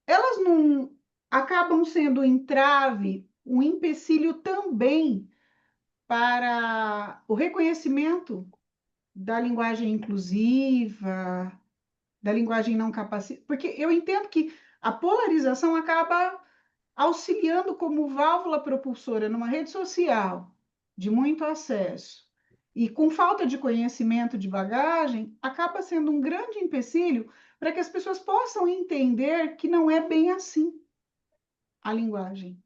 elas não acabam sendo um entrave, um empecilho também para o reconhecimento da linguagem inclusiva, da linguagem não capacitada, porque eu entendo que a polarização acaba auxiliando como válvula propulsora numa rede social de muito acesso e com falta de conhecimento de bagagem, acaba sendo um grande empecilho para que as pessoas possam entender que não é bem assim a linguagem.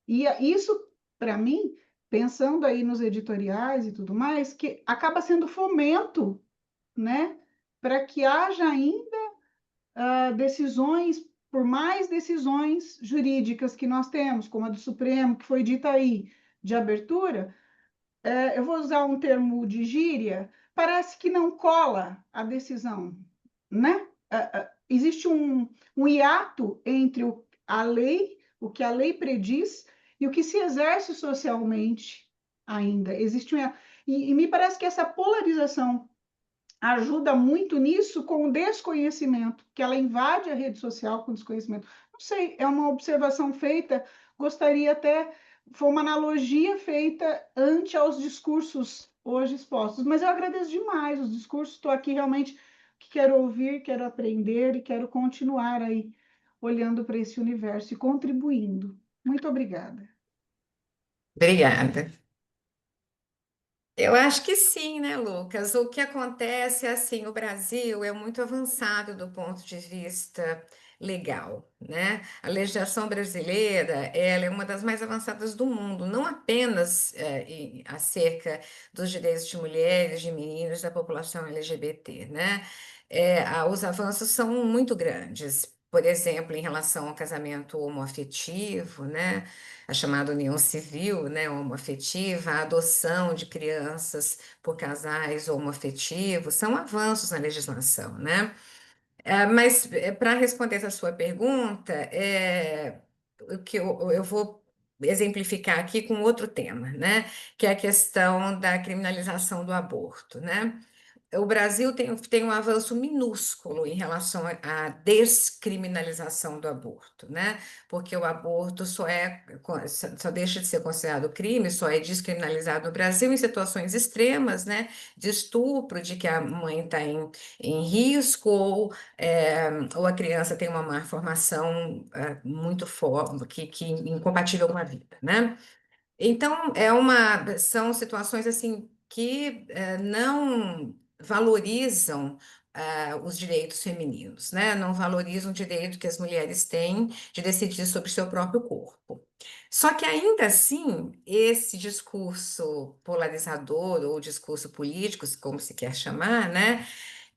E isso, para mim, pensando aí nos editoriais e tudo mais, que acaba sendo fomento, né, para que haja ainda decisões, por mais decisões jurídicas que nós temos, como a do Supremo, que foi dita aí, de abertura, eu vou usar um termo de gíria, parece que não cola a decisão, né? Existe um hiato entre a lei, o que a lei prediz, e o que se exerce socialmente ainda. Existe e me parece que essa polarização ajuda muito nisso com o desconhecimento, que ela invade a rede social com desconhecimento. Não sei, é uma observação feita, gostaria até, foi uma analogia feita ante aos discursos hoje expostos, mas eu agradeço demais os discursos, estou aqui realmente que quero ouvir, quero aprender e quero continuar aí olhando para esse universo e contribuindo. Muito obrigada. Obrigada. Eu acho que sim, né, Lucas? O que acontece é assim, o Brasil é muito avançado do ponto de vista legal, né? A legislação brasileira, ela é uma das mais avançadas do mundo, não apenas acerca dos direitos de mulheres, de meninos, da população LGBT, né? Os avanços são muito grandes. Por exemplo, em relação ao casamento homoafetivo, né? A chamada união civil, né, homoafetiva, a adoção de crianças por casais homoafetivos, são avanços na legislação, né? Mas para responder essa sua pergunta, o que eu vou exemplificar aqui com outro tema, né? Que é a questão da criminalização do aborto, né? O Brasil tem um avanço minúsculo em relação à descriminalização do aborto, né? Porque o aborto só deixa de ser considerado crime, só é descriminalizado no Brasil em situações extremas, né? De estupro, de que a mãe está em risco, ou a criança tem uma má formação muito forte, que incompatível com a vida, né? Então, são situações assim que não valorizam os direitos femininos, né? Não valorizam o direito que as mulheres têm de decidir sobre o seu próprio corpo. Só que ainda assim, esse discurso polarizador ou discurso político, como se quer chamar, né?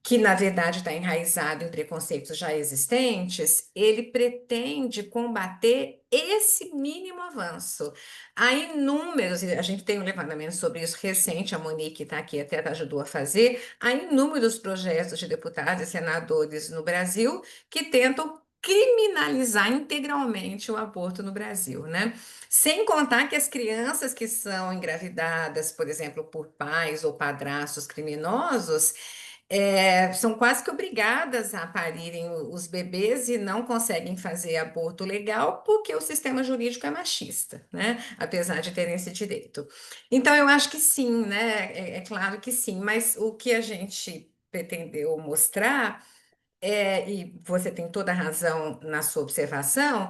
Que na verdade está enraizado em preconceitos já existentes, ele pretende combater esse mínimo avanço. Há inúmeros, e a gente tem um levantamento sobre isso recente, a Monique está aqui, até ajudou a fazer, há inúmeros projetos de deputados e senadores no Brasil que tentam criminalizar integralmente o aborto no Brasil, né? Sem contar que as crianças que são engravidadas, por exemplo, por pais ou padrastos criminosos, são quase que obrigadas a parirem os bebês e não conseguem fazer aborto legal porque o sistema jurídico é machista, né? Apesar de terem esse direito. Então, eu acho que sim, né? É claro que sim, mas o que a gente pretendeu mostrar e você tem toda a razão na sua observação,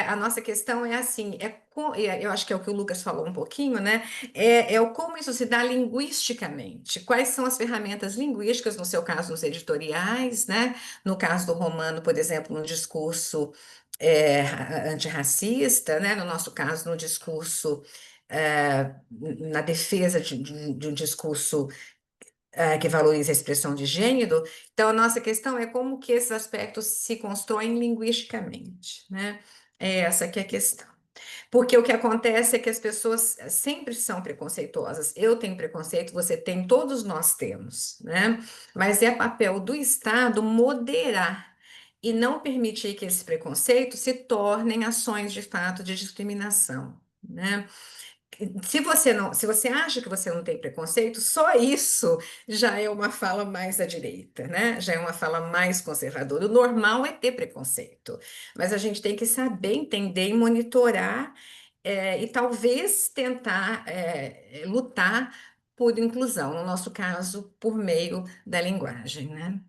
a nossa questão é assim, eu acho que é o que o Lucas falou um pouquinho, né? É o como isso se dá linguisticamente. Quais são as ferramentas linguísticas, no seu caso, nos editoriais, né? No caso do Romano, por exemplo, no discurso antirracista, né? No nosso caso, no discurso, na defesa de um discurso que valoriza a expressão de gênero. Então, a nossa questão é como que esses aspectos se constroem linguisticamente, né? É essa que é a questão. Porque o que acontece é que as pessoas sempre são preconceituosas. Eu tenho preconceito, você tem, todos nós temos, né? Mas é papel do Estado moderar e não permitir que esses preconceitos se tornem ações de fato de discriminação, né? Se você acha que você não tem preconceito, só isso já é uma fala mais à direita, né? Já é uma fala mais conservadora. O normal é ter preconceito, mas a gente tem que saber entender e monitorar, e talvez tentar lutar por inclusão, no nosso caso, por meio da linguagem, né?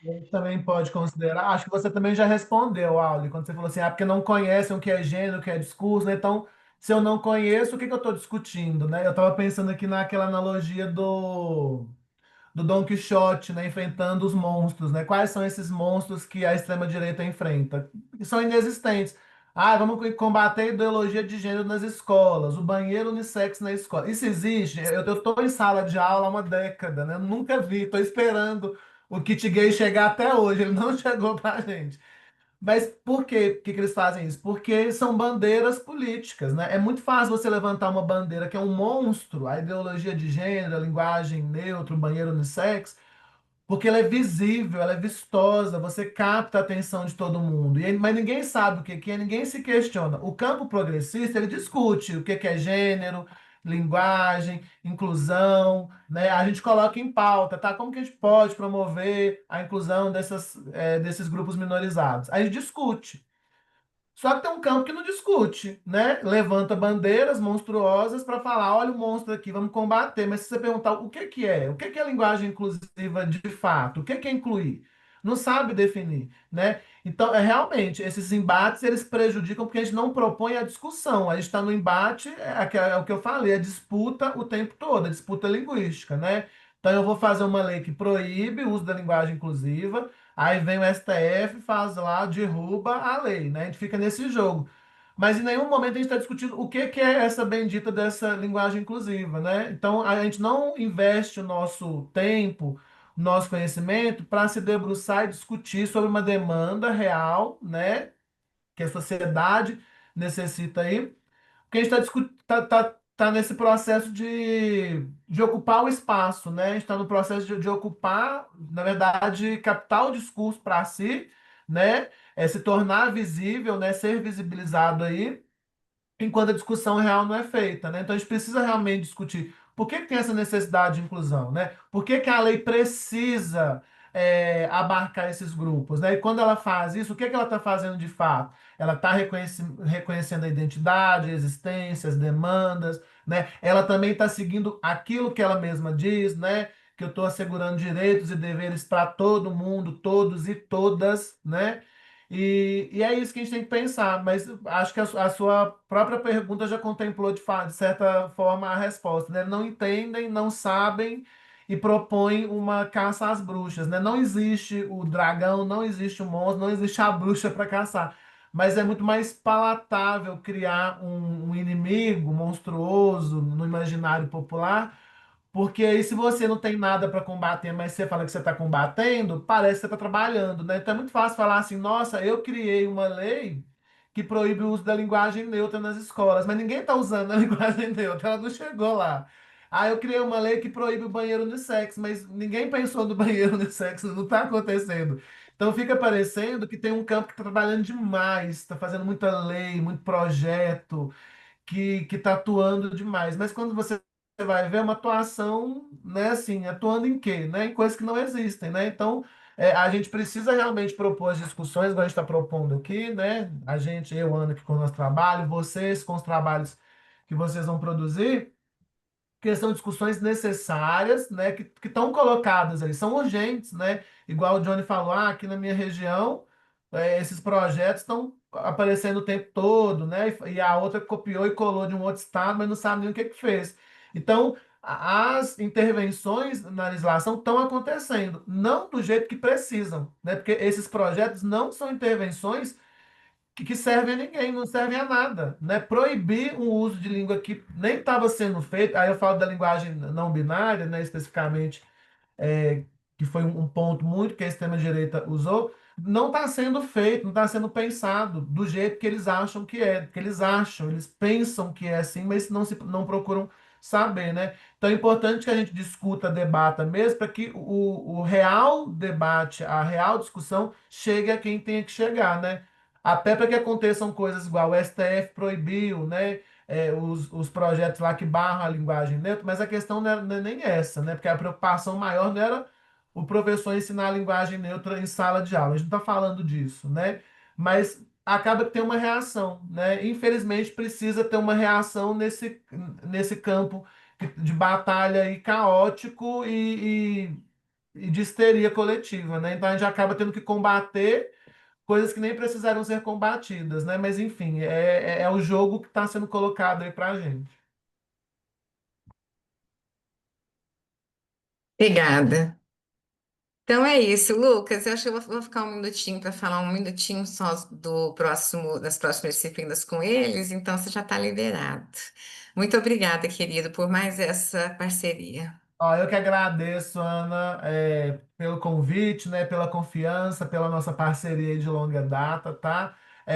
A gente também pode considerar, acho que você também já respondeu, Auli, quando você falou assim, porque não conhecem o que é gênero, o que é discurso, né? Então, se eu não conheço, o que que eu estou discutindo, né? Eu estava pensando aqui naquela analogia do Dom Quixote, né, enfrentando os monstros, né? Quais são esses monstros que a extrema-direita enfrenta? Que são inexistentes. Ah, vamos combater a ideologia de gênero nas escolas, o banheiro unissex na escola. Isso existe? Eu estou em sala de aula há uma década, né? Eu nunca vi, estou esperando o kit gay chegar até hoje, ele não chegou para a gente. Mas por quê? Que eles fazem isso? Porque são bandeiras políticas, né? É muito fácil você levantar uma bandeira que é um monstro, a ideologia de gênero, a linguagem neutra, o banheiro unissex, porque ela é visível, ela é vistosa, você capta a atenção de todo mundo. Mas ninguém sabe o que que é, ninguém se questiona. O campo progressista, ele discute o que que é gênero, linguagem, inclusão, né? A gente coloca em pauta, tá? Como que a gente pode promover a inclusão desses grupos minorizados? A gente discute. Só que tem um campo que não discute, né? Levanta bandeiras monstruosas para falar, olha o monstro aqui, vamos combater. Mas se você perguntar o que é linguagem inclusiva de fato, o que é incluir, não sabe definir, né? Então, realmente, esses embates, eles prejudicam porque a gente não propõe a discussão. A gente está no embate, é o que eu falei, a disputa o tempo todo, a disputa linguística, né? Então, eu vou fazer uma lei que proíbe o uso da linguagem inclusiva. Aí vem o STF, faz lá, derruba a lei, né? A gente fica nesse jogo. Mas em nenhum momento a gente está discutindo o que que é essa bendita dessa linguagem inclusiva, né? Então a gente não investe o nosso tempo, o nosso conhecimento para se debruçar e discutir sobre uma demanda real, né? Que a sociedade necessita aí. Porque a gente tá nesse processo de ocupar o espaço, né? A gente está no processo de ocupar, na verdade, captar o discurso para si, né? Se tornar visível, né? Ser visibilizado aí. enquanto a discussão real não é feita, né? Então a gente precisa realmente discutir por que que tem essa necessidade de inclusão, né? Por que que a lei precisa abarcar esses grupos, né? E quando ela faz isso, o que que ela está fazendo de fato? Ela está reconhecendo a identidade, a existência, as demandas, né? Ela também está seguindo aquilo que ela mesma diz, né? Que eu estou assegurando direitos e deveres para todo mundo, todos e todas, né? E é isso que a gente tem que pensar, mas acho que a sua própria pergunta já contemplou de certa forma a resposta, né? Não entendem, não sabem e propõem uma caça às bruxas, né? Não existe o dragão, não existe o monstro, não existe a bruxa para caçar, mas é muito mais palatável criar um inimigo monstruoso no imaginário popular, porque aí, se você não tem nada para combater, mas você fala que você está combatendo, parece que você está trabalhando, né? Então é muito fácil falar assim: nossa, eu criei uma lei que proíbe o uso da linguagem neutra nas escolas, mas ninguém está usando a linguagem neutra, ela não chegou lá. Ah, eu criei uma lei que proíbe o banheiro unissex, mas ninguém pensou no banheiro unissex, não está acontecendo. Então fica parecendo que tem um campo que está trabalhando demais, está fazendo muita lei, muito projeto, que está atuando demais. Mas quando você vai ver uma atuação, né, assim, atuando em quê? Né? Em coisas que não existem, né? Então, a gente precisa realmente propor as discussões, igual a gente está propondo aqui, né? A gente, eu, Ana, aqui com o nosso trabalho, vocês com os trabalhos que vocês vão produzir, porque são discussões necessárias, né, que estão colocadas aí, são urgentes, né? Igual o Johnny falou, aqui na minha região, esses projetos estão aparecendo o tempo todo, né? E a outra copiou e colou de um outro estado, mas não sabe nem o que que fez. Então, as intervenções na legislação estão acontecendo, não do jeito que precisam, né? Porque esses projetos não são intervenções que servem a ninguém, não servem a nada, né? Proibir o uso de língua que nem estava sendo feito, aí eu falo da linguagem não binária, né, especificamente, é, que foi um ponto muito que a extrema-direita usou, não está sendo feito, não está sendo pensado do jeito que eles acham que é, que eles acham, eles pensam que é assim, mas não procuram saber, né? Então é importante que a gente discuta, debata mesmo, para que o real debate, a real discussão chegue a quem tem que chegar, né? Até para que aconteçam coisas igual o STF proibiu, né? Os projetos lá que barram a linguagem neutra, mas a questão não é nem essa, né? Porque a preocupação maior não era o professor ensinar a linguagem neutra em sala de aula. A gente não está falando disso, né? Mas acaba que tem uma reação, né? Infelizmente precisa ter uma reação nesse campo de batalha e caótico e de histeria coletiva, né? Então a gente acaba tendo que combater coisas que nem precisaram ser combatidas, né? Mas enfim, é o jogo que está sendo colocado aí para a gente. Obrigada. Então é isso, Lucas. Eu acho que eu vou ficar um minutinho para falar um minutinho só das próximas disciplinas com eles, então você já está liberado. Muito obrigada, querido, por mais essa parceria. Ó, eu que agradeço, Ana, pelo convite, né, pela confiança, pela nossa parceria de longa data, tá?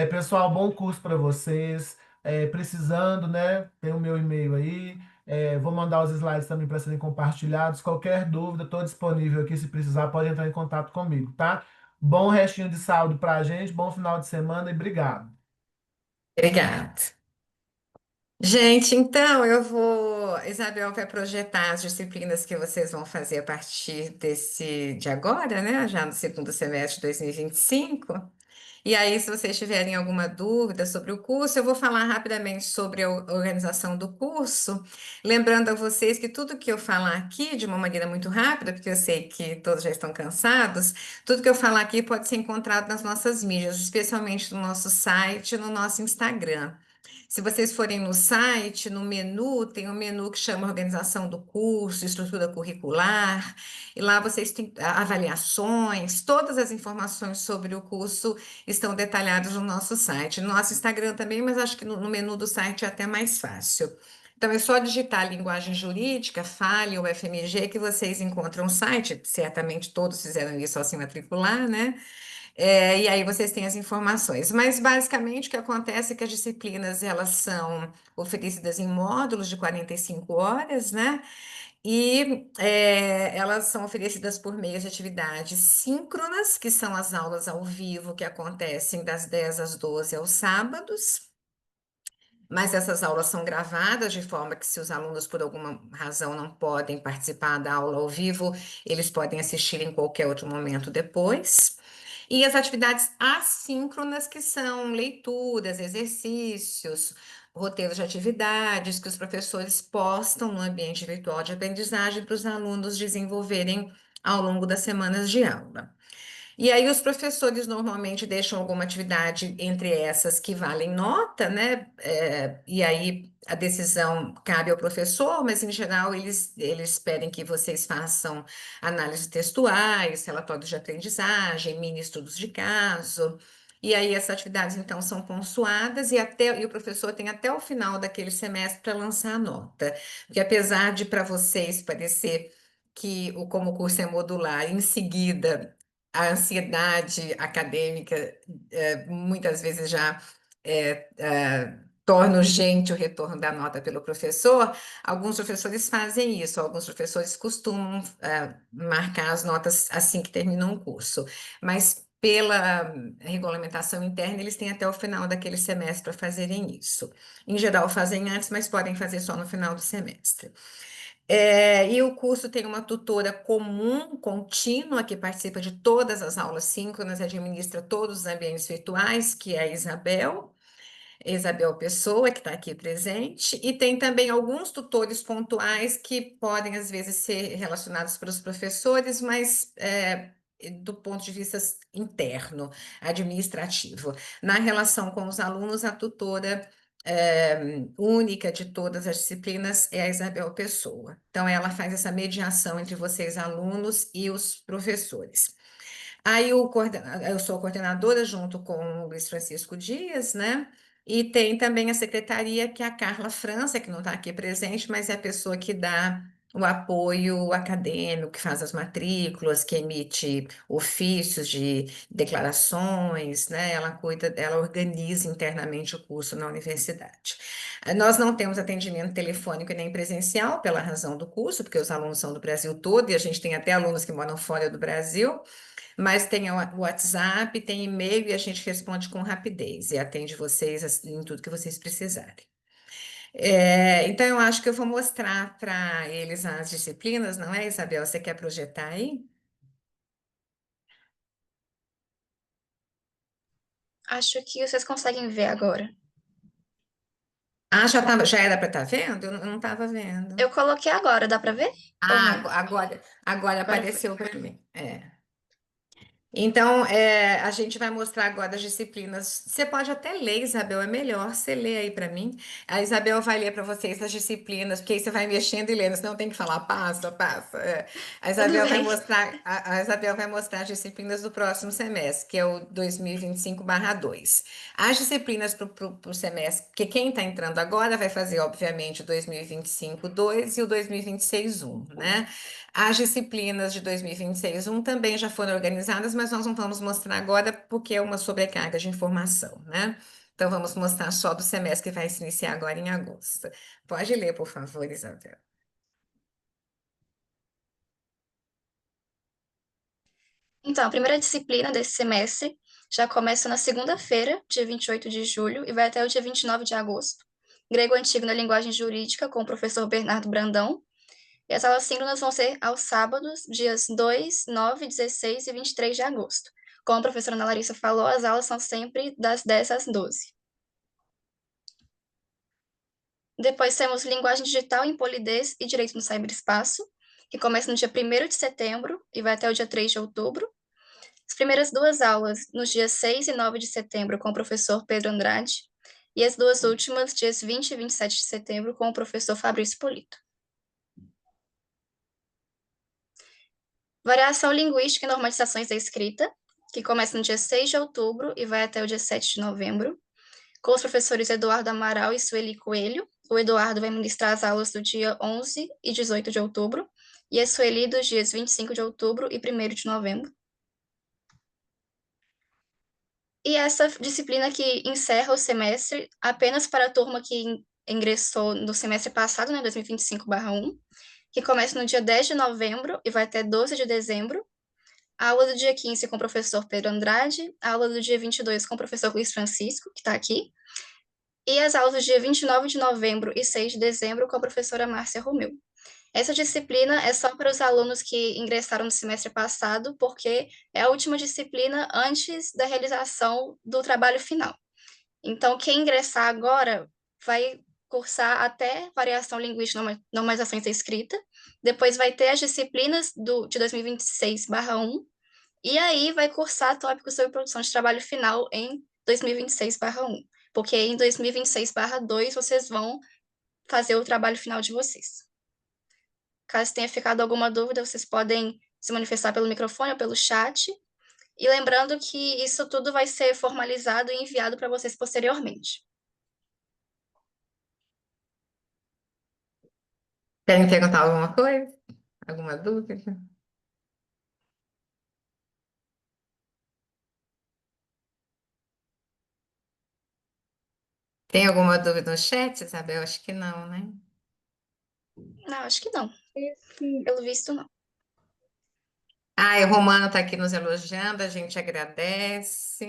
Pessoal, bom curso para vocês. Precisando, né, tem o meu e-mail aí. Vou mandar os slides também para serem compartilhados. Qualquer dúvida, estou disponível aqui. Se precisar, pode entrar em contato comigo, tá? Bom restinho de sábado para a gente, bom final de semana e obrigado. Obrigada. Gente, então eu vou. Isabel vai projetar as disciplinas que vocês vão fazer a partir de agora, né? Já no segundo semestre de 2025. E aí, se vocês tiverem alguma dúvida sobre o curso, eu vou falar rapidamente sobre a organização do curso, lembrando a vocês que tudo que eu falar aqui, de uma maneira muito rápida, porque eu sei que todos já estão cansados, tudo que eu falar aqui pode ser encontrado nas nossas mídias, especialmente no nosso site e no nosso Instagram. Se vocês forem no site, no menu, tem um menu que chama Organização do Curso, Estrutura Curricular, e lá vocês têm avaliações, todas as informações sobre o curso estão detalhadas no nosso site. No nosso Instagram também, mas acho que no menu do site é até mais fácil. Então é só digitar linguagem jurídica, fale o FMG, que vocês encontram o site, certamente todos fizeram isso ao se matricular, né? E aí vocês têm as informações. Mas basicamente o que acontece é que as disciplinas elas são oferecidas em módulos de 45 horas, né? E elas são oferecidas por meio de atividades síncronas, que são as aulas ao vivo que acontecem das 10 às 12 aos sábados. mas essas aulas são gravadas de forma que, se os alunos por alguma razão não podem participar da aula ao vivo, eles podem assistir em qualquer outro momento depois. E as atividades assíncronas, que são leituras, exercícios, roteiros de atividades que os professores postam no ambiente virtual de aprendizagem para os alunos desenvolverem ao longo das semanas de aula. E aí os professores normalmente deixam alguma atividade entre essas que valem nota, né? E aí a decisão cabe ao professor, mas em geral eles pedem que vocês façam análises textuais, relatórios de aprendizagem, mini estudos de caso. E aí essas atividades então são pontuadas e o professor tem até o final daquele semestre para lançar a nota. Porque apesar de para vocês parecer que como o curso é modular, em seguida a ansiedade acadêmica muitas vezes já torna urgente o retorno da nota pelo professor. Alguns professores fazem isso, alguns professores costumam marcar as notas assim que terminam o curso, mas pela regulamentação interna, eles têm até o final daquele semestre para fazerem isso. Em geral, fazem antes, mas podem fazer só no final do semestre. E o curso tem uma tutora comum, contínua, que participa de todas as aulas síncronas, administra todos os ambientes virtuais, que é a Isabel Pessoa, que está aqui presente, e tem também alguns tutores pontuais que podem, às vezes, ser relacionados para os professores, mas do ponto de vista interno, administrativo. Na relação com os alunos, a tutora única de todas as disciplinas é a Isabel Pessoa. Então, ela faz essa mediação entre vocês, alunos, e os professores. Aí eu sou coordenadora junto com o Luiz Francisco Dias, né? E tem também a secretaria, que é a Carla França, que não está aqui presente, mas é a pessoa que dá o apoio acadêmico, que faz as matrículas, que emite ofícios de declarações, né? Ela cuida, ela organiza internamente o curso na universidade. Nós não temos atendimento telefônico e nem presencial, pela razão do curso, porque os alunos são do Brasil todo, e a gente tem até alunos que moram fora do Brasil. Mas tem o WhatsApp, tem e-mail e a gente responde com rapidez e atende vocês em tudo que vocês precisarem. Então, eu acho que eu vou mostrar para eles as disciplinas, não é, Isabel? Você quer projetar aí? Acho que vocês conseguem ver agora. Ah, já era para estar vendo? Eu não estava vendo. Eu coloquei agora, dá para ver? Ou não? Agora foi. apareceu para mim. Então, a gente vai mostrar agora as disciplinas. Você pode até ler, Isabel, é melhor você ler aí para mim. A Isabel vai ler para vocês as disciplinas, porque aí você vai mexendo e lendo, senão tem que falar passa, passa. A Isabel vai bem. mostrar, a Isabel vai mostrar as disciplinas do próximo semestre, que é o 2025/2. As disciplinas para o semestre, porque quem está entrando agora vai fazer, obviamente, o 2025/2 e o 2026/1, né? As disciplinas de 2026/1 também já foram organizadas, mas nós não vamos mostrar agora porque é uma sobrecarga de informação, né? Então, vamos mostrar só do semestre que vai se iniciar agora em agosto. Pode ler, por favor, Isabel. Então, a primeira disciplina desse semestre já começa na segunda-feira, dia 28 de julho, e vai até o dia 29 de agosto. Grego Antigo na Linguagem Jurídica, com o professor Bernardo Brandão. E as aulas síncronas vão ser aos sábados, dias 2, 9, 16 e 23 de agosto. Como a professora Ana Larissa falou, as aulas são sempre das 10 às 12. Depois temos Linguagem Digital em Polidez e Direito no Cyberespaço, que começa no dia 1º de setembro e vai até o dia 3 de outubro. As primeiras duas aulas, nos dias 6 e 9 de setembro, com o professor Pedro Andrade, e as duas últimas, dias 20 e 27 de setembro, com o professor Fabrício Polito. Variação linguística e normatizações da escrita, que começa no dia 6 de outubro e vai até o dia 7 de novembro, com os professores Eduardo Amaral e Sueli Coelho. O Eduardo vai ministrar as aulas do dia 11 e 18 de outubro, e a Sueli dos dias 25 de outubro e 1º de novembro. E essa disciplina que encerra o semestre apenas para a turma que ingressou no semestre passado, né, 2025/1, que começa no dia 10 de novembro e vai até 12 de dezembro. A aula do dia 15 com o professor Pedro Andrade, a aula do dia 22 com o professor Luiz Francisco, que está aqui, e as aulas do dia 29 de novembro e 6 de dezembro com a professora Márcia Romeu. Essa disciplina é só para os alunos que ingressaram no semestre passado, porque é a última disciplina antes da realização do trabalho final. Então, quem ingressar agora vai cursar até variação linguística, normalização e escrita, depois vai ter as disciplinas de 2026/1, e aí vai cursar tópicos sobre produção de trabalho final em 2026/1, porque em 2026/2 vocês vão fazer o trabalho final de vocês. Caso tenha ficado alguma dúvida, vocês podem se manifestar pelo microfone ou pelo chat. E lembrando que isso tudo vai ser formalizado e enviado para vocês posteriormente. Querem perguntar alguma coisa? Alguma dúvida? Tem alguma dúvida no chat, Isabel? Acho que não, né? Não, acho que não. Esse, Pelo visto, não. Ah, e o Romano está aqui nos elogiando, a gente agradece.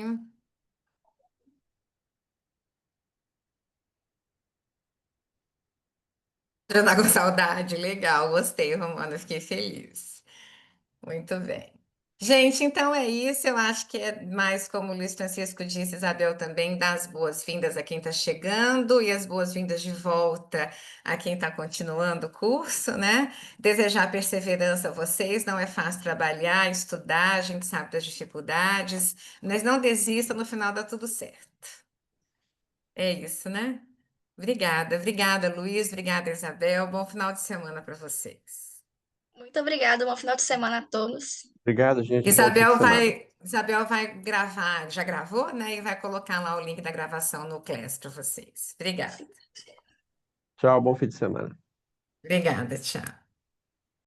Já tá com saudade, legal, gostei, Romano, fiquei feliz. Muito bem. Gente, então é isso. Eu acho que é mais como o Luiz Francisco disse, Isabel também, dar as boas-vindas a quem está chegando e as boas-vindas de volta a quem está continuando o curso, né? Desejar perseverança a vocês. Não é fácil trabalhar, estudar, a gente sabe das dificuldades, mas não desista, no final dá tudo certo. É isso, né? Obrigada, Luiz. Obrigada, Isabel. Bom final de semana para vocês. Muito obrigada. Bom final de semana a todos. Obrigado, gente. Bom fim de semana. Isabel vai gravar, já gravou, né? E vai colocar lá o link da gravação no Class para vocês. Obrigada. Tchau, bom fim de semana. Obrigada, tchau.